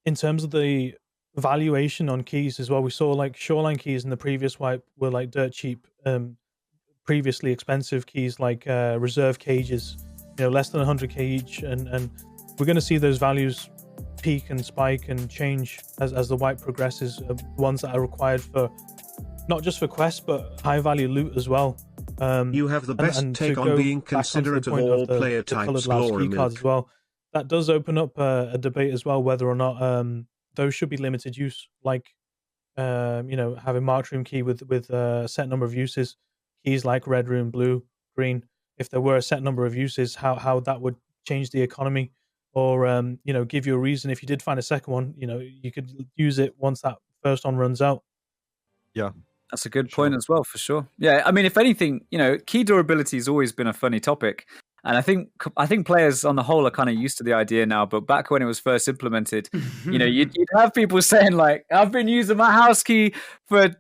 in terms of the valuation on keys as well, we saw like shoreline keys in the previous wipe were like dirt cheap, previously expensive keys like reserve cages, less than 100k each, and we're going to see those values peak and spike and change as the wipe progresses. Ones that are required for not just for quests but high value loot as well. You have the best take on being considerate of all player types. Glory cards as well. That does open up a debate as well whether or not those should be limited use, like having marked room key with a set number of uses, keys like red room, blue, green. If there were a set number of uses, how that would change the economy, or give you a reason if you did find a second one, you could use it once that first one runs out. Yeah. That's a good point as well, for sure. Yeah, I mean, if anything, key durability has always been a funny topic. And I think players on the whole are kind of used to the idea now. But back when it was first implemented, you'd have people saying like, "I've been using my house key for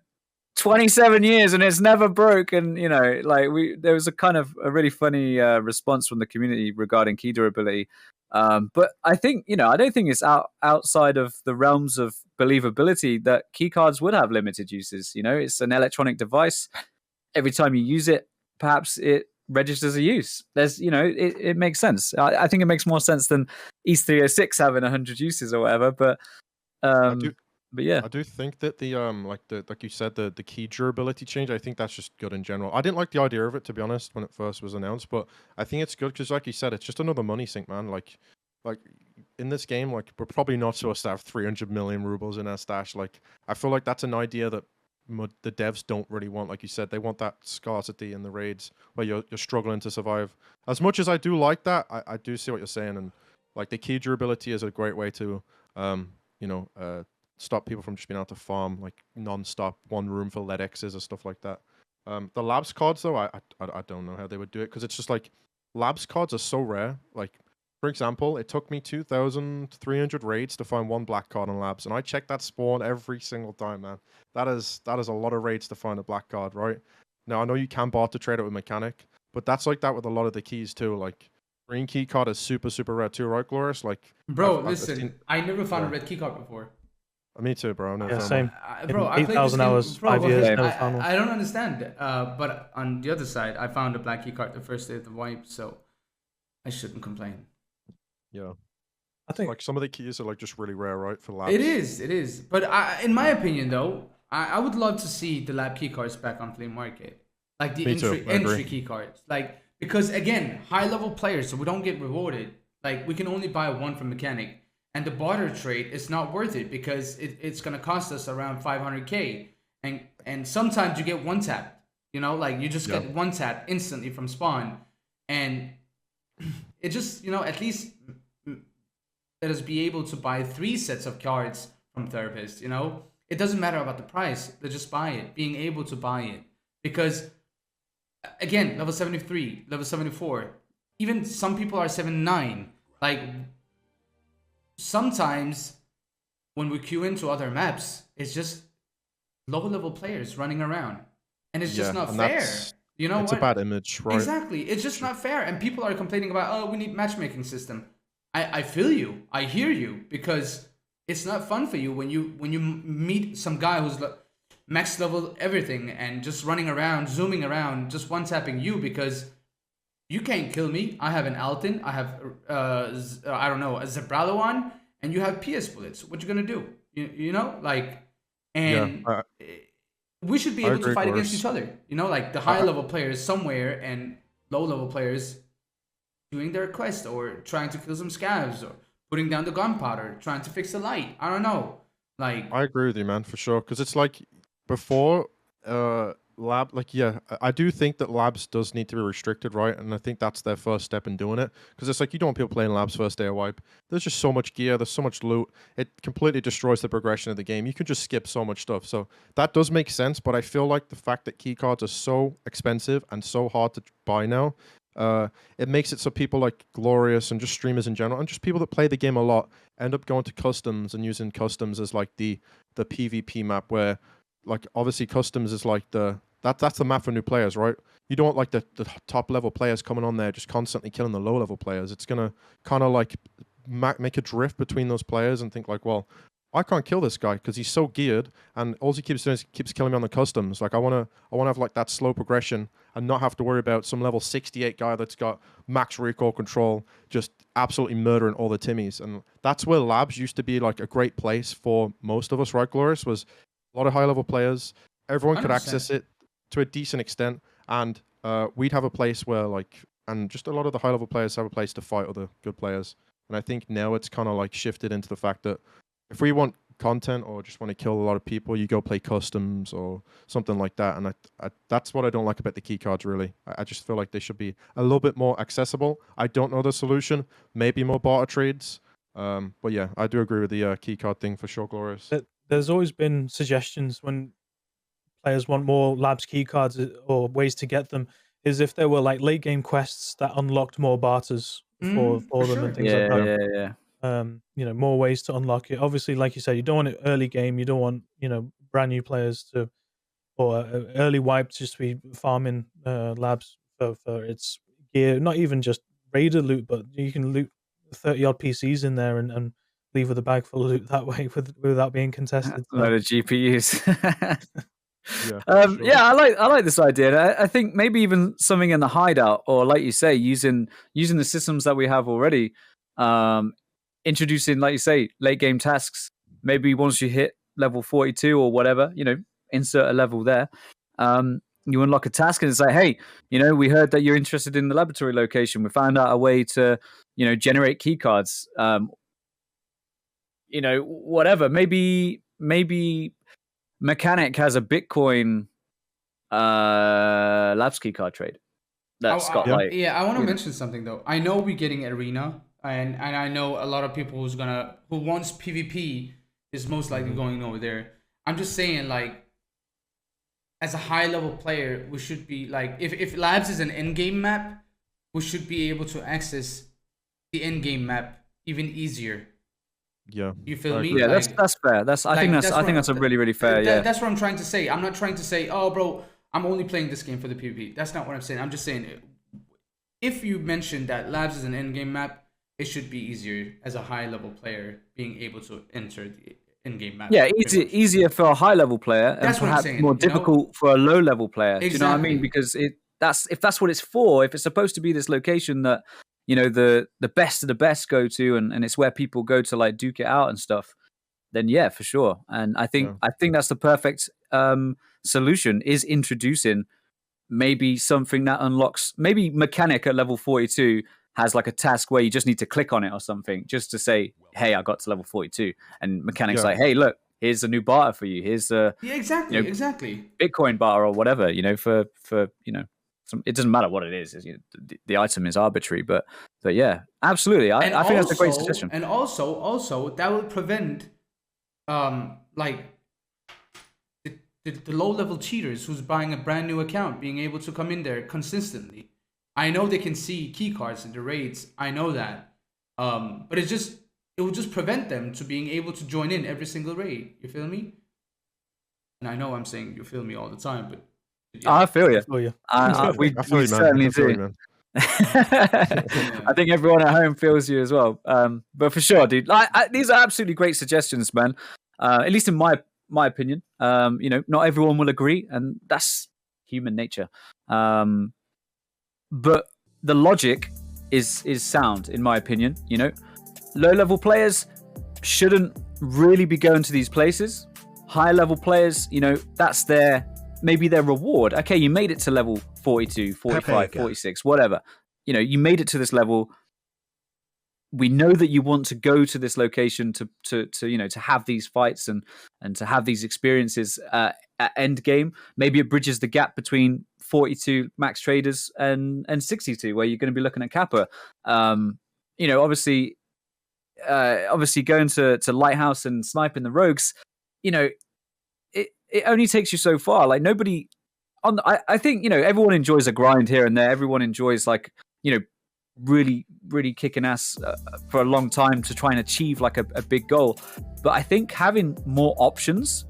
27 years and it's never broke." And there was a kind of a really funny response from the community regarding key durability. But I think I don't think it's outside of the realms of believability that key cards would have limited uses. It's an electronic device. Every time you use it, perhaps it registers a use. There's it makes sense. I think it makes more sense than East 306 having 100 uses or whatever, but yeah, I do think that the like you said, the key durability change, I think that's just good in general. I didn't like the idea of it, to be honest, when it first was announced, but I think it's good because, like you said, it's just another money sink, man. Like in this game, like we're probably not supposed to have 300 million rubles in our stash. Like I feel like that's an idea that the devs don't really want. Like you said, they want that scarcity in the raids where you're struggling to survive. As much as I do like that, I do see what you're saying, and like the key durability is a great way to stop people from just being able to farm like non-stop one room for lead X's or stuff like that. The labs cards though, I don't know how they would do it, because it's just like labs cards are so rare. Like for example, it took me 2,300 raids to find one black card on labs, and I check that spawn every single time, man. That is a lot of raids to find a black card, right? Now I know you can barter trade it with mechanic, but that's like that with a lot of the keys too. Like green key card is super rare too, right, Glorious? Like bro, listen, I never found a red key card before. Me too, bro. No, same. Bro, I played 8,000 hours, 5 years, never found one. I don't understand. But on the other side, I found a black key card the first day of the wipe, so I shouldn't complain. Yeah. I think like some of the keys are like just really rare, right, for labs. It is. But in my opinion, though, I would love to see the lab key cards back on Flea Market, like the entry key cards, like, because again, high level players, so we don't get rewarded. Like we can only buy one from mechanic. And the barter trade is not worth it because it's going to cost us around 500k. And sometimes you get one tap, like you just get one tap instantly from spawn. And it just, at least let us be able to buy 3 sets of cards from Therapist, It doesn't matter about the price. They just buy it, being able to buy it. Because, again, level 73, level 74, even some people are 79. Like, sometimes when we queue into other maps, it's just low-level players running around, and it's just not fair. It's a bad image, right? Exactly, it's just not fair, and people are complaining about, oh, we need matchmaking system. I feel you, I hear you, because it's not fun for you when you meet some guy who's max level everything and just running around, zooming around, just one-tapping you because you can't kill me. I have an Alton. I have, I don't know, a Zebralo, and you have PS bullets. What you gonna do? We should be able to fight against each other. Like the high level players somewhere and low level players doing their quest or trying to kill some scavs or putting down the gunpowder, trying to fix the light. I don't know. Like, I agree with you, man, for sure. Because it's like before lab, like I do think that labs does need to be restricted, right? And I think that's their first step in doing it. Because it's like you don't want people playing labs first day of wipe. There's just so much gear, there's so much loot. It completely destroys the progression of the game. You can just skip so much stuff. So that does make sense. But I feel like the fact that keycards are so expensive and so hard to buy now, it makes it so people like Glorious and just streamers in general and just people that play the game a lot end up going to customs and using customs as like the PvP map, where like obviously customs is like that's the map for new players, right? You don't want like the top level players coming on there just constantly killing the low level players. It's gonna kind of like make a drift between those players and think like, well, I can't kill this guy because he's so geared, and all he keeps doing is keeps killing me on the customs. Like I wanna have like that slow progression and not have to worry about some level 68 guy that's got max recoil control, just absolutely murdering all the Timmies. And that's where labs used to be like a great place for most of us, right? Glorious was a lot of high level players. Everyone could 100%. access it to a decent extent, and we'd have a place where like, and just a lot of the high level players have a place to fight other good players. And I think now it's kind of like shifted into the fact that if we want content or just want to kill a lot of people, you go play customs or something like that. And I that's what I don't like about the keycards, really. I just feel like they should be a little bit more accessible. I don't know the solution. Maybe more barter trades. But yeah, I do agree with the keycard thing for sure, Glorious. There's always been suggestions when players want more labs keycards or ways to get them, is if there were like late game quests that unlocked more barters for them sure. and things like that. Yeah. More ways to unlock it. Obviously, like you said, you don't want it early game. You don't want brand new players to, or early wipe just to be farming labs for its gear. Not even just raider loot, but you can loot 30 odd PCs in there and leave with a bag full of loot that way without being contested. A load of GPUs. Yeah, sure. Yeah, I like this idea. I think maybe even something in the hideout, or like you say, using the systems that we have already. Introducing, like you say, late game tasks. Maybe once you hit level 42 or whatever, insert a level there. You unlock a task and say, hey, we heard that you're interested in the laboratory location. We found out a way to, generate keycards. Whatever. Maybe Mechanic has a Bitcoin labs keycard trade. That's got like. Yeah, I want to mention something though. I know we're getting Arena. And I know a lot of people who wants PvP is most likely going over there. I'm just saying, like, as a high level player, we should be like, if Labs is an endgame map, we should be able to access the endgame map even easier. Yeah, you feel me? Yeah, like, that's fair. I think that's a really, really fair. Yeah, that's what I'm trying to say. I'm not trying to say, oh, bro, I'm only playing this game for the PvP. That's not what I'm saying. I'm just saying, if you mentioned that Labs is an endgame map, it should be easier as a high level player being able to enter the in-game map. Yeah, easier for a high level player, and perhaps more difficult for a low level player. Exactly. Do you know what I mean? Because if that's what it's for, if it's supposed to be this location that the best of the best go to, and it's where people go to like duke it out and stuff, then yeah, for sure. And I think that's the perfect solution, is introducing maybe something that unlocks, maybe Mechanic at level 42 has like a task where you just need to click on it or something just to say, hey, I got to level 42. And Mechanic's like, hey, look, here's a new barter for you. Here's a exactly Bitcoin barter or whatever, for it doesn't matter what it is. The item is arbitrary, but yeah, absolutely. I think that's a great suggestion. And also that will prevent like the low level cheaters who's buying a brand new account being able to come in there consistently. I know they can see key cards in the raids. I know that. But it will just prevent them to being able to join in every single raid. You feel me? And I know I'm saying you feel me all the time, but yeah. I feel you. I feel you. We certainly do. I think everyone at home feels you as well. But for sure, dude, these are absolutely great suggestions, man. At least in my opinion. Not everyone will agree, and that's human nature. But the logic is sound, in my opinion. Low level players shouldn't really be going to these places. High level players, that's maybe their reward. Okay, you made it to level 42, 45, 46, whatever. You made it to this level. we know that you want to go to this location to to have these fights and to have these experiences at Endgame. Maybe it bridges the gap between 42 max traders and 62, where you're going to be looking at Kappa. Obviously going to Lighthouse and sniping the rogues, it only takes you so far. Like nobody I think everyone enjoys a grind here and there. Everyone enjoys really, really kicking ass for a long time to try and achieve like a big goal. But I think having more options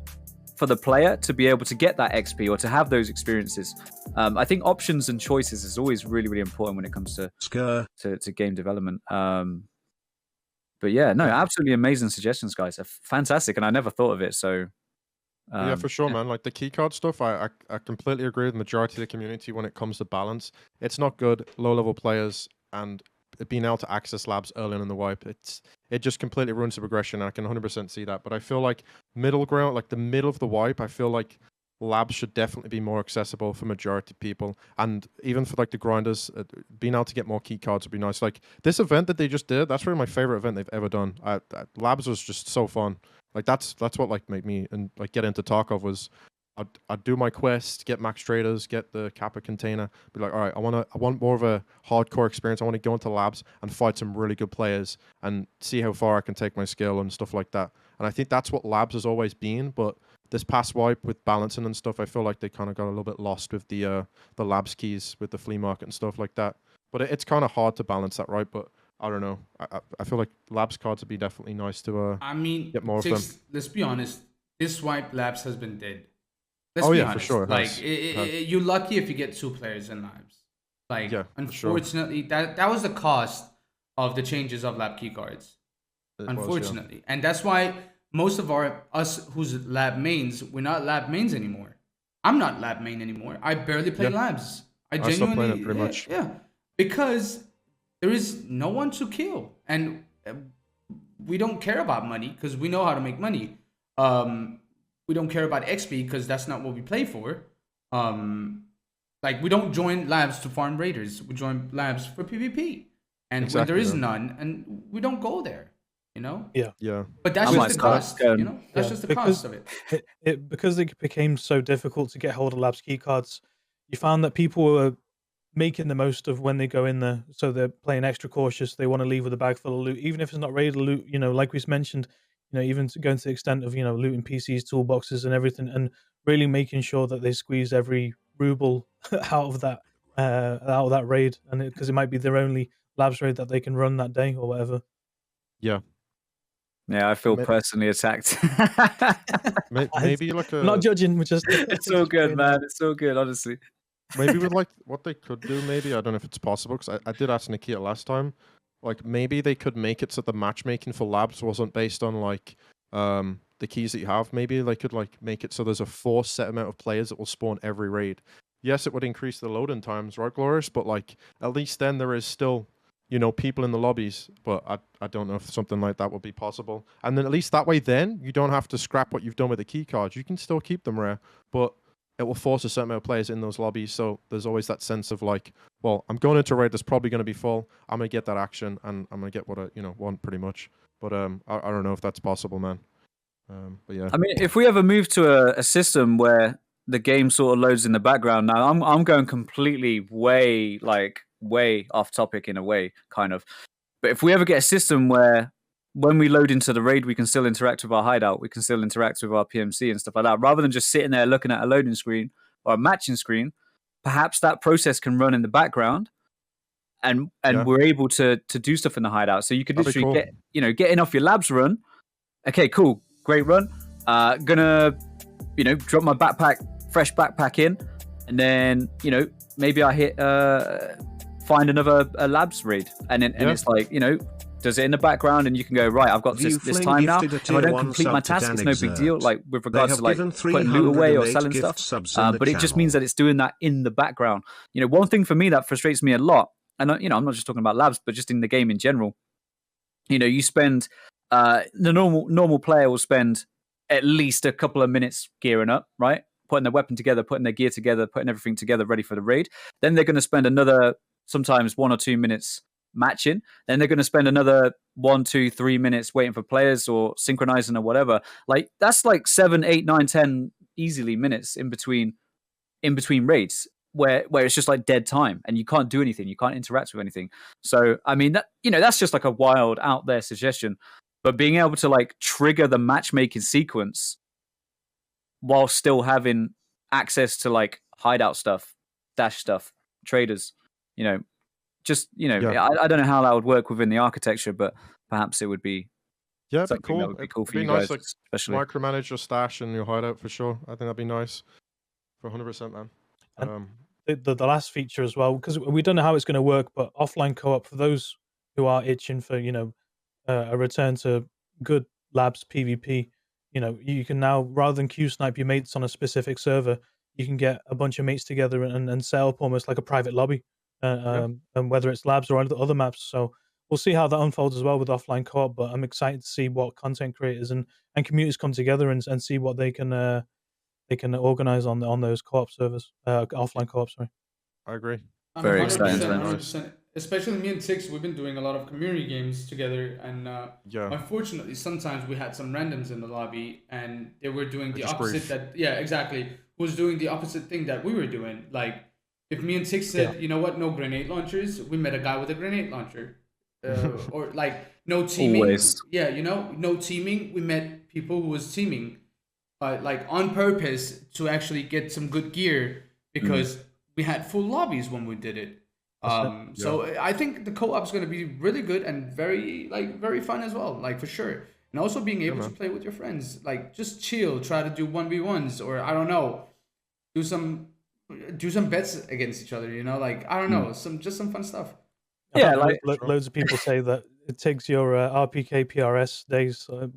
for the player to be able to get that XP or to have those experiences, I think options and choices is always really, really important when it comes to game development. But yeah, no, absolutely amazing suggestions, guys. They're fantastic, and I never thought of it. So yeah, for sure, man. Like the keycard stuff, I completely agree with the majority of the community when it comes to balance. It's not good, low-level players, and being able to access labs early in the wipe, it just completely ruins the progression. I can 100% see that. But I feel like middle ground, like the middle of the wipe, I feel like labs should definitely be more accessible for majority people. And even for like the grinders, being able to get more keycards would be nice. Like this event that they just did, that's really my favorite event they've ever done. Labs was just so fun. Like that's what like made me and like get into Tarkov was I'd do my quest, get max traders, get the Kappa container, be like, all right, I want more of a hardcore experience. I want to go into labs and fight some really good players and see how far I can take my skill and stuff like that. And I think that's what labs has always been. But this past wipe with balancing and stuff, I feel like they kind of got a little bit lost with the labs keys with the flea market and stuff like that. But it's kind of hard to balance that, right? But I don't know. I feel like labs cards would be definitely nice to get more of them. Let's be honest. This wipe labs has been dead. Let's be honest. For sure. Like you're lucky if you get 2 players in labs. Like unfortunately, that was the cost of the changes of lab keycards. Unfortunately, and that's why most of us who's lab mains, we're not lab mains anymore. I'm not lab main anymore. I barely play labs. I genuinely stopped playing it pretty much. Yeah, because there is no one to kill, and we don't care about money because we know how to make money. We don't care about XP because that's not what we play for. Like we don't join labs to farm raiders. We join labs for PvP, and when there is none, and we don't go there. Yeah. But that's just the cost. That's just the cost of it. Because it became so difficult to get hold of labs keycards. You found that people were making the most of when they go in there, so they're playing extra cautious. They want to leave with a bag full of loot, even if it's not raid loot. Like we mentioned, even going to the extent of looting PCs, toolboxes, and everything, and really making sure that they squeeze every ruble out of that raid, and because it might be their only labs raid that they can run that day or whatever. Yeah. Yeah, I feel personally attacked. Maybe like a... Not judging, we're just... It's so good, man. It's so good, honestly. Maybe with like what they could do, maybe, I don't know if it's possible, because I did ask Nikita last time, like maybe they could make it so the matchmaking for labs wasn't based on like the keys that you have. Maybe they could like make it so there's a forced set amount of players that will spawn every raid. Yes, it would increase the loading times, right, Glorious? But like at least then there is still... people in the lobbies, but I don't know if something like that would be possible. And then at least that way, then you don't have to scrap what you've done with the key cards. You can still keep them rare, but it will force a certain amount of players in those lobbies. So there's always that sense of like, well, I'm going into a raid that's probably going to be full. I'm going to get that action, and I'm going to get what I want pretty much. But I don't know if that's possible, man. But yeah. I mean, if we ever move to a system where the game sort of loads in the background, now I'm going completely way off topic in a way, kind of. But if we ever get a system where when we load into the raid, we can still interact with our hideout, we can still interact with our PMC and stuff like that, rather than just sitting there looking at a loading screen or a matching screen, perhaps that process can run in the background and we're able to do stuff in the hideout. So you could literally getting off your labs run. Okay, cool. Great run. Gonna, drop my fresh backpack in, and then, maybe I hit find another labs raid, and it's like, does it in the background, and you can go, right, I've got this time now. If I don't complete my task, it's no big deal, like with regards to like putting loot away or selling stuff. But it just means that it's doing that in the background. One thing for me that frustrates me a lot, and I'm not just talking about labs, but just in the game in general. You spend the normal player will spend at least a couple of minutes gearing up, right? Putting their weapon together, putting their gear together, putting everything together ready for the raid. Then they're going to spend another sometimes 1 or 2 minutes matching, then they're going to spend another 1, 2, 3 minutes waiting for players or synchronizing or whatever. Like that's like 7, 8, 9, 10 easily minutes in between raids where it's just like dead time and you can't do anything, you can't interact with anything. So I mean that, you know, that's just like a wild out there suggestion, but being able to like trigger the matchmaking sequence while still having access to like hideout stuff, dash stuff, traders, you know, just, you know, I don't know how that would work within the architecture, but perhaps it would be it'd be cool. That would be cool for you nice, guys, like, especially micromanage your stash and your hideout for sure. I think that'd be nice for 100%, man. The last feature as well, because we don't know how it's going to work, but offline co-op for those who are itching for, you know, a return to good labs PvP. You know, you can now, rather than queue snipe your mates on a specific server, you can get a bunch of mates together and set up almost like a private lobby, and whether it's labs or other maps. So we'll see how that unfolds as well with offline co-op. But I'm excited to see what content creators and communities come together and see what they can organize on those co-op servers, offline co-op. Sorry, I agree. Very exciting. 100%. Especially me and Tigz, we've been doing a lot of community games together, and unfortunately, sometimes we had some randoms in the lobby, and they were doing the opposite. Was doing the opposite thing that we were doing. Like, if me and Tigz said, you know what, no grenade launchers, we met a guy with a grenade launcher, or like no teaming. Always. Yeah, you know, no teaming. We met people who was teaming, like on purpose to actually get some good gear because we had full lobbies when we did it. So I think the co-op is going to be really good and very fun as well, like for sure. And also being able to play with your friends, like just chill, try to do 1v1s, or I don't know, do some bets against each other, you know, like I don't know, some fun stuff. Yeah, like loads of people say that it takes your RPK PRS days of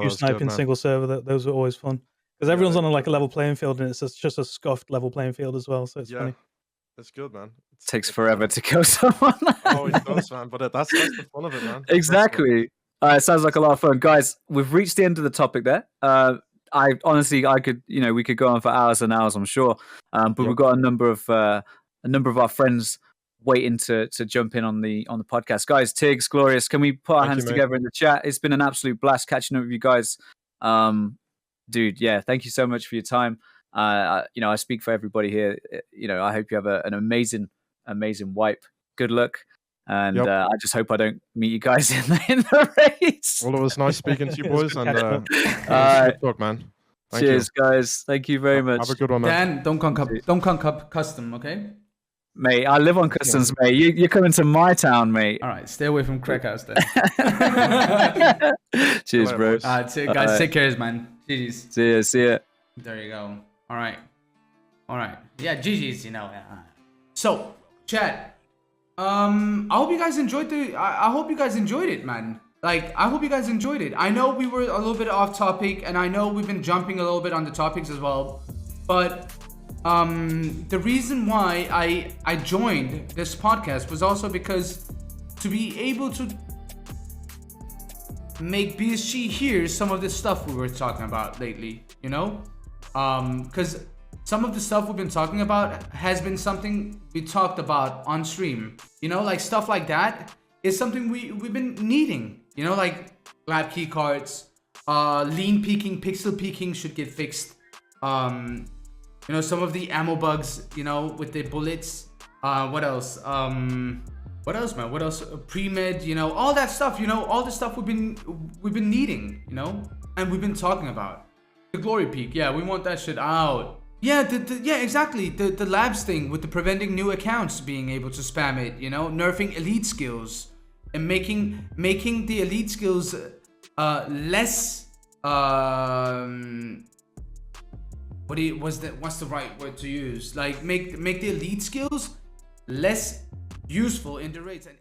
queue sniping single server. Those are always fun because everyone's on a level playing field, and it's just a scuffed level playing field as well. So it's funny. It's good, man. It takes forever to kill someone. Oh, it does, man. But that's the fun of it, man. Exactly. It sounds like a lot of fun, guys. We've reached the end of the topic there. I could, you know, we could go on for hours and hours, I'm sure. But we've got a number of our friends waiting to jump in on the podcast. Guys, Tigz, Glorious, can we put our hands together in the chat? It's been an absolute blast catching up with you guys. Dude, yeah, thank you so much for your time. You know, I speak for everybody here. You know, I hope you have an amazing wipe. Good luck. And I just hope I don't meet you guys in the race. Well, it was nice speaking to you boys. And good talk, man. Cheers, guys. Thank you very much. Have a good one, man. Dan, don't conk custom, okay? Mate, I live on customs, mate. You're coming to my town, mate. All right, stay away from Crack House then. Cheers, bro. Guys, take care, man. GG's. See ya. There you go. All right. Yeah, GG's, you know. So, chat. I hope you guys enjoyed I hope you guys enjoyed it, man. Like, I hope you guys enjoyed it. I know we were a little bit off topic, and I know we've been jumping a little bit on the topics as well. But the reason why I joined this podcast was also because to be able to make BSG hear some of the stuff we were talking about lately, you know? Because some of the stuff we've been talking about has been something we talked about on stream. You know, like stuff like that is something we've been needing. You know, like lab key cards, lean peeking, pixel peeking should get fixed. You know, some of the ammo bugs, you know, with the bullets. What else, man? What else? Pre-med, you know, all that stuff, you know, all the stuff we've been needing, you know, and we've been talking about. The glory peak, yeah, we want that shit out. Yeah, yeah, exactly. The labs thing with the preventing new accounts being able to spam it, you know, nerfing elite skills and making the elite skills less what's the right word to use? Like make the elite skills less useful in the raids and